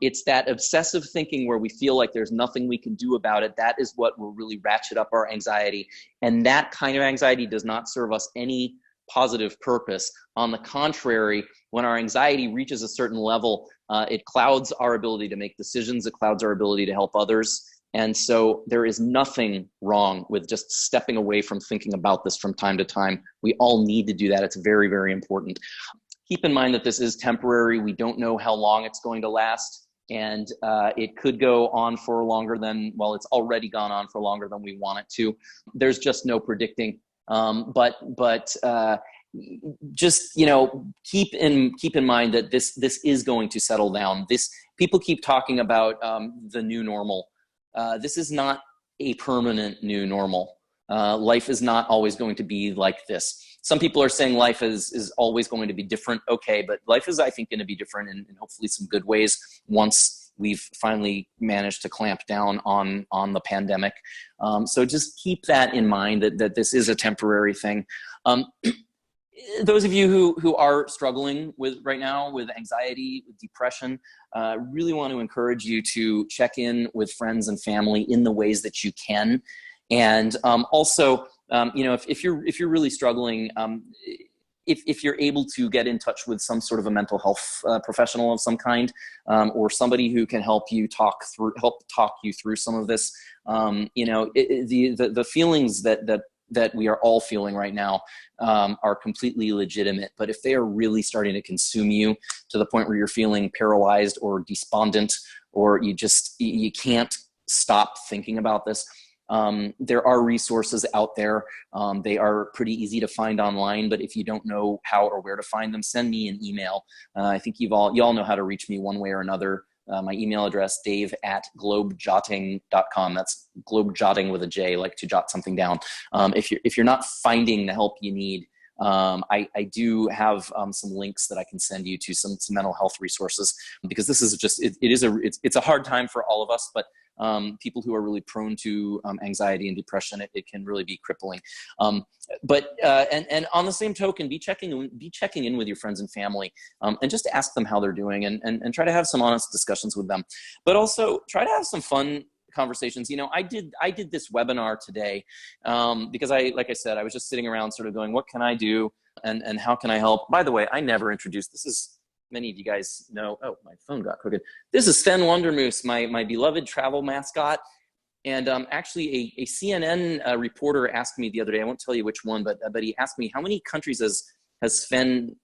it's that obsessive thinking where we feel like there's nothing we can do about it. That is what will really ratchet up our anxiety. And that kind of anxiety does not serve us any positive purpose. On the contrary, when our anxiety reaches a certain level, it clouds our ability to make decisions. It clouds our ability to help others. And so there is nothing wrong with just stepping away from thinking about this from time to time. We all need to do that. It's very, very important. Keep in mind that this is temporary. We don't know how long it's going to last. And it could go on for longer than, well, it's already gone on for longer than we want it to. There's just no predicting. But just, keep in mind that this is going to settle down. People keep talking about the new normal. This is not a permanent new normal. Life is not always going to be like this. Some people are saying life is always going to be different. Okay, but life is, I think, going to be different in hopefully some good ways once we've finally managed to clamp down on the pandemic. So just keep that in mind, that this is a temporary thing. Those of you who are struggling right now with anxiety, with depression, really want to encourage you to check in with friends and family in the ways that you can. And also, if you're really struggling, if you're able to get in touch with some sort of a mental health professional of some kind, or somebody who can help talk you through some of this, the feelings that we are all feeling right now are completely legitimate. But if they are really starting to consume you to the point where you're feeling paralyzed or despondent, or you can't stop thinking about this, there are resources out there. They are pretty easy to find online, but if you don't know how or where to find them, send me an email. I think you all know how to reach me one way or another. My email address, dave@globejotting.com. That's globejotting with a J, like to jot something down. If you're not finding the help you need, I do have some links that I can send you to some mental health resources, because this is just, it's a hard time for all of us, but people who are really prone to anxiety and depression, it can really be crippling. But on the same token, be checking in with your friends and family, and just ask them how they're doing, and try to have some honest discussions with them. But also try to have some fun conversations. I did this webinar today because like I said, I was just sitting around sort of going, what can I do and how can I help? By the way, I never introduced, this is, many of you guys know, oh, my phone got crooked. This is Sven Wondermoose, my beloved travel mascot. And actually a CNN reporter asked me the other day, I won't tell you which one, but he asked me, how many countries has Sven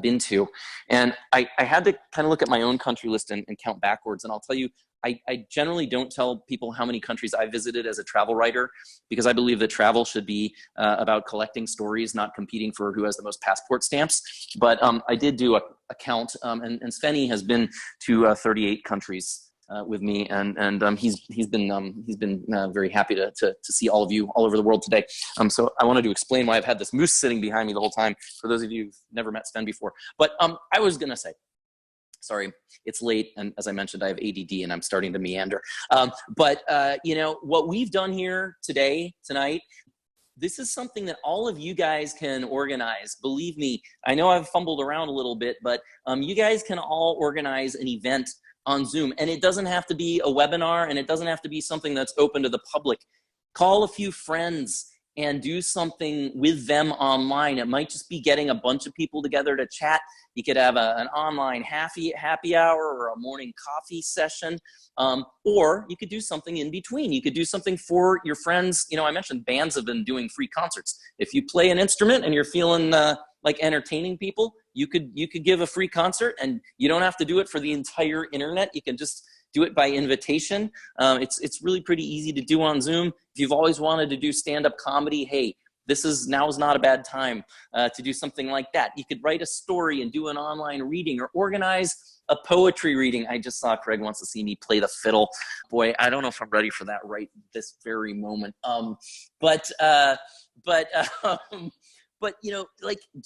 been to? And I had to kind of look at my own country list and count backwards. And I'll tell you, I generally don't tell people how many countries I visited as a travel writer, because I believe that travel should be about collecting stories, not competing for who has the most passport stamps. But I did do a count, and Svenny has been to 38 countries with me, and he's been very happy to see all of you all over the world today. So I wanted to explain why I've had this moose sitting behind me the whole time, for those of you who've never met Sven before. But I was gonna say, sorry, it's late, and as I mentioned, I have ADD and I'm starting to meander. But what we've done here tonight, this is something that all of you guys can organize. Believe me, I know I've fumbled around a little bit, but you guys can all organize an event on Zoom. And it doesn't have to be a webinar, and it doesn't have to be something that's open to the public. Call a few friends and do something with them online. It might just be getting a bunch of people together to chat. You could have an online happy hour or a morning coffee session, or you could do something in between. You could do something for your friends. I mentioned bands have been doing free concerts. If you play an instrument and you're feeling like entertaining people, you could give a free concert, and you don't have to do it for the entire internet. You can just do it by invitation. It's really pretty easy to do on Zoom. If you've always wanted to do stand-up comedy, hey, now is not a bad time to do something like that. You could write a story and do an online reading, or organize a poetry reading. I just saw Kreig wants to see me play the fiddle. Boy, I don't know if I'm ready for that right this very moment. But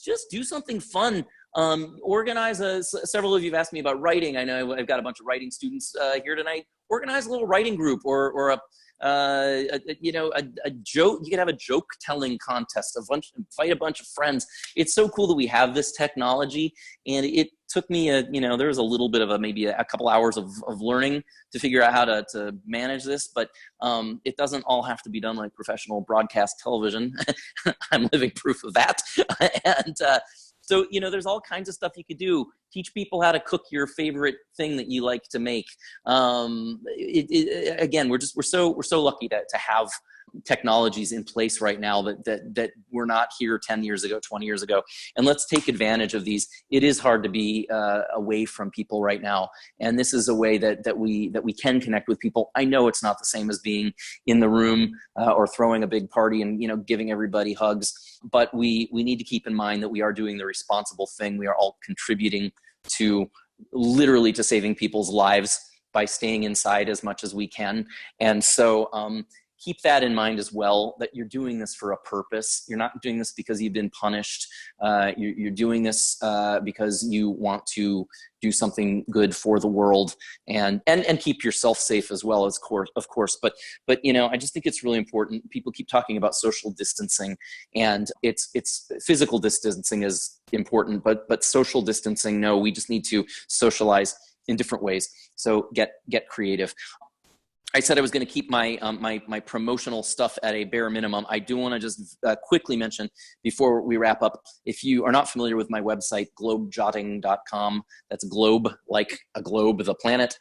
just do something fun. Organize several of you have asked me about writing. I know I've got a bunch of writing students here tonight. Organize a little writing group, or a joke. You could have a joke telling contest, invite a bunch of friends. It's so cool that we have this technology, and it took me there was a little bit of maybe a couple hours of learning to figure out how to manage this, but it doesn't all have to be done like professional broadcast television. I'm living proof of that. And so, there's all kinds of stuff you could do. Teach people how to cook your favorite thing that you like to make. Again, we're so lucky to have technologies in place right now that were not here 10 years ago, 20 years ago. And let's take advantage of these. It is hard to be away from people right now. And this is a way that we can connect with people. I know it's not the same as being in the room or throwing a big party and, giving everybody hugs, but we need to keep in mind that we are doing the responsible thing. We are all contributing to saving people's lives by staying inside as much as we can. And so, keep that in mind as well, that you're doing this for a purpose. You're not doing this because you've been punished. You're doing this because you want to do something good for the world, and keep yourself safe as well, of course. But I just think it's really important. People keep talking about social distancing, and it's physical distancing is important, but social distancing, no, we just need to socialize in different ways. So get creative. I said I was going to keep my my promotional stuff at a bare minimum. I do want to just quickly mention before we wrap up, if you are not familiar with my website, globejotting.com, that's globe like a globe, the planet,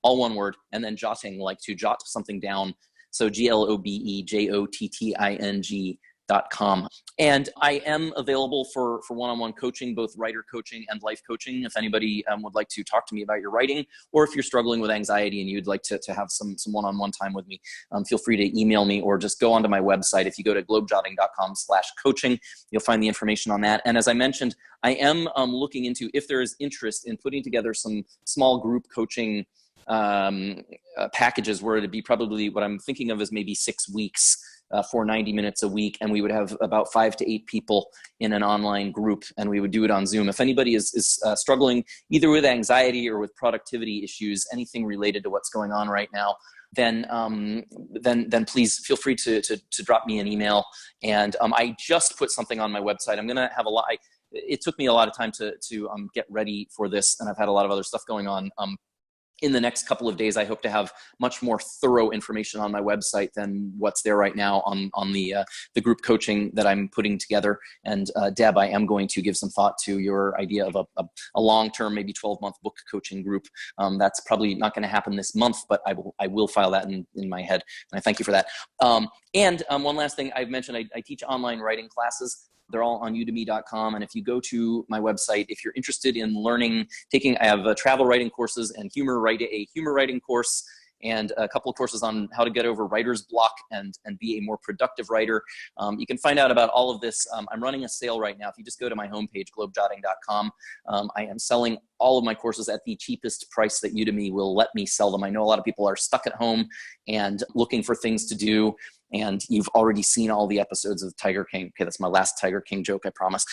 all one word, and then jotting, like to jot something down. So globejotting.com. And I am available for one-on-one coaching, both writer coaching and life coaching. If anybody would like to talk to me about your writing, or if you're struggling with anxiety and you'd like to have some one-on-one time with me, feel free to email me or just go onto my website. If you go to globejotting.com/coaching, you'll find the information on that. And as I mentioned, I am looking into if there is interest in putting together some small group coaching packages where it'd be probably what I'm thinking of as maybe 6 weeks for 90 minutes a week, and we would have about 5 to 8 people in an online group, and we would do it on Zoom. If anybody is struggling either with anxiety or with productivity issues, anything related to what's going on right now, then please feel free to drop me an email. And I just put something on my website. I'm gonna have a lot. It took me a lot of time to get ready for this, and I've had a lot of other stuff going on. In the next couple of days, I hope to have much more thorough information on my website than what's there right now on the group coaching that I'm putting together. And Deb, I am going to give some thought to your idea of a long-term, maybe 12-month book coaching group. That's probably not going to happen this month, but I will file that in my head. And I thank you for that. And one last thing I've mentioned, I teach online writing classes. They're all on udemy.com. And if you go to my website, if you're interested in learning, I have travel writing courses and a humor writing course, and a couple of courses on how to get over writer's block and be a more productive writer. You can find out about all of this. I'm running a sale right now. If you just go to my homepage, globejotting.com, I am selling all of my courses at the cheapest price that Udemy will let me sell them. I know a lot of people are stuck at home and looking for things to do. And you've already seen all the episodes of Tiger King. Okay, that's my last Tiger King joke, I promise.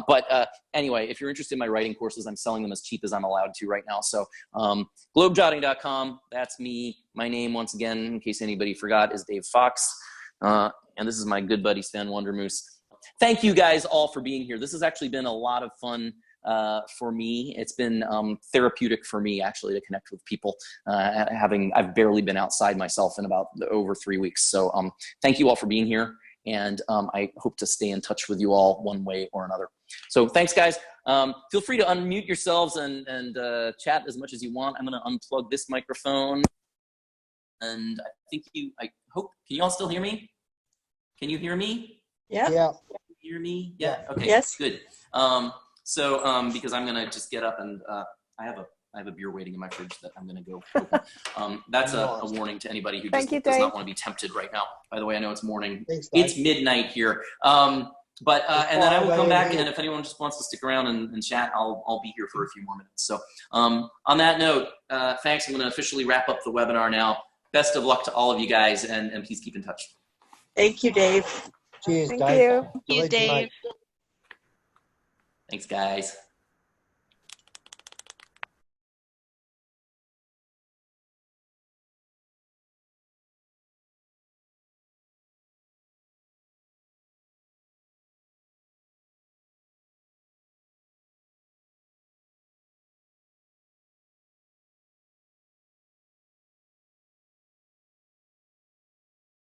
But anyway, if you're interested in my writing courses, I'm selling them as cheap as I'm allowed to right now. So globejotting.com, that's me. My name, once again, in case anybody forgot, is Dave Fox. And this is my good buddy, Sven Wondermoose. Thank you guys all for being here. This has actually been a lot of fun for me. It's been therapeutic for me, actually, to connect with people. I've barely been outside myself in about over 3 weeks. So thank you all for being here. And I hope to stay in touch with you all one way or another. So thanks, guys. Feel free to unmute yourselves and chat as much as you want. I'm going to unplug this microphone. And I hope, can you all still hear me? Can you hear me? Yeah. Yeah. Can you hear me? Yeah. Okay. Yes. Good. So because I'm going to just get up and I have a beer waiting in my fridge that I'm going to go open. That's a warning to anybody who does not want to be tempted right now. By the way, I know it's morning. Thanks, It's midnight here. And then I will come back, and if anyone just wants to stick around and chat, I'll be here for a few more minutes. So on that note, thanks. I'm going to officially wrap up the webinar now. Best of luck to all of you guys, and please keep in touch. Thank you, Dave. Cheers, Thank Dave. you. Thank you, Dave. Thanks, guys.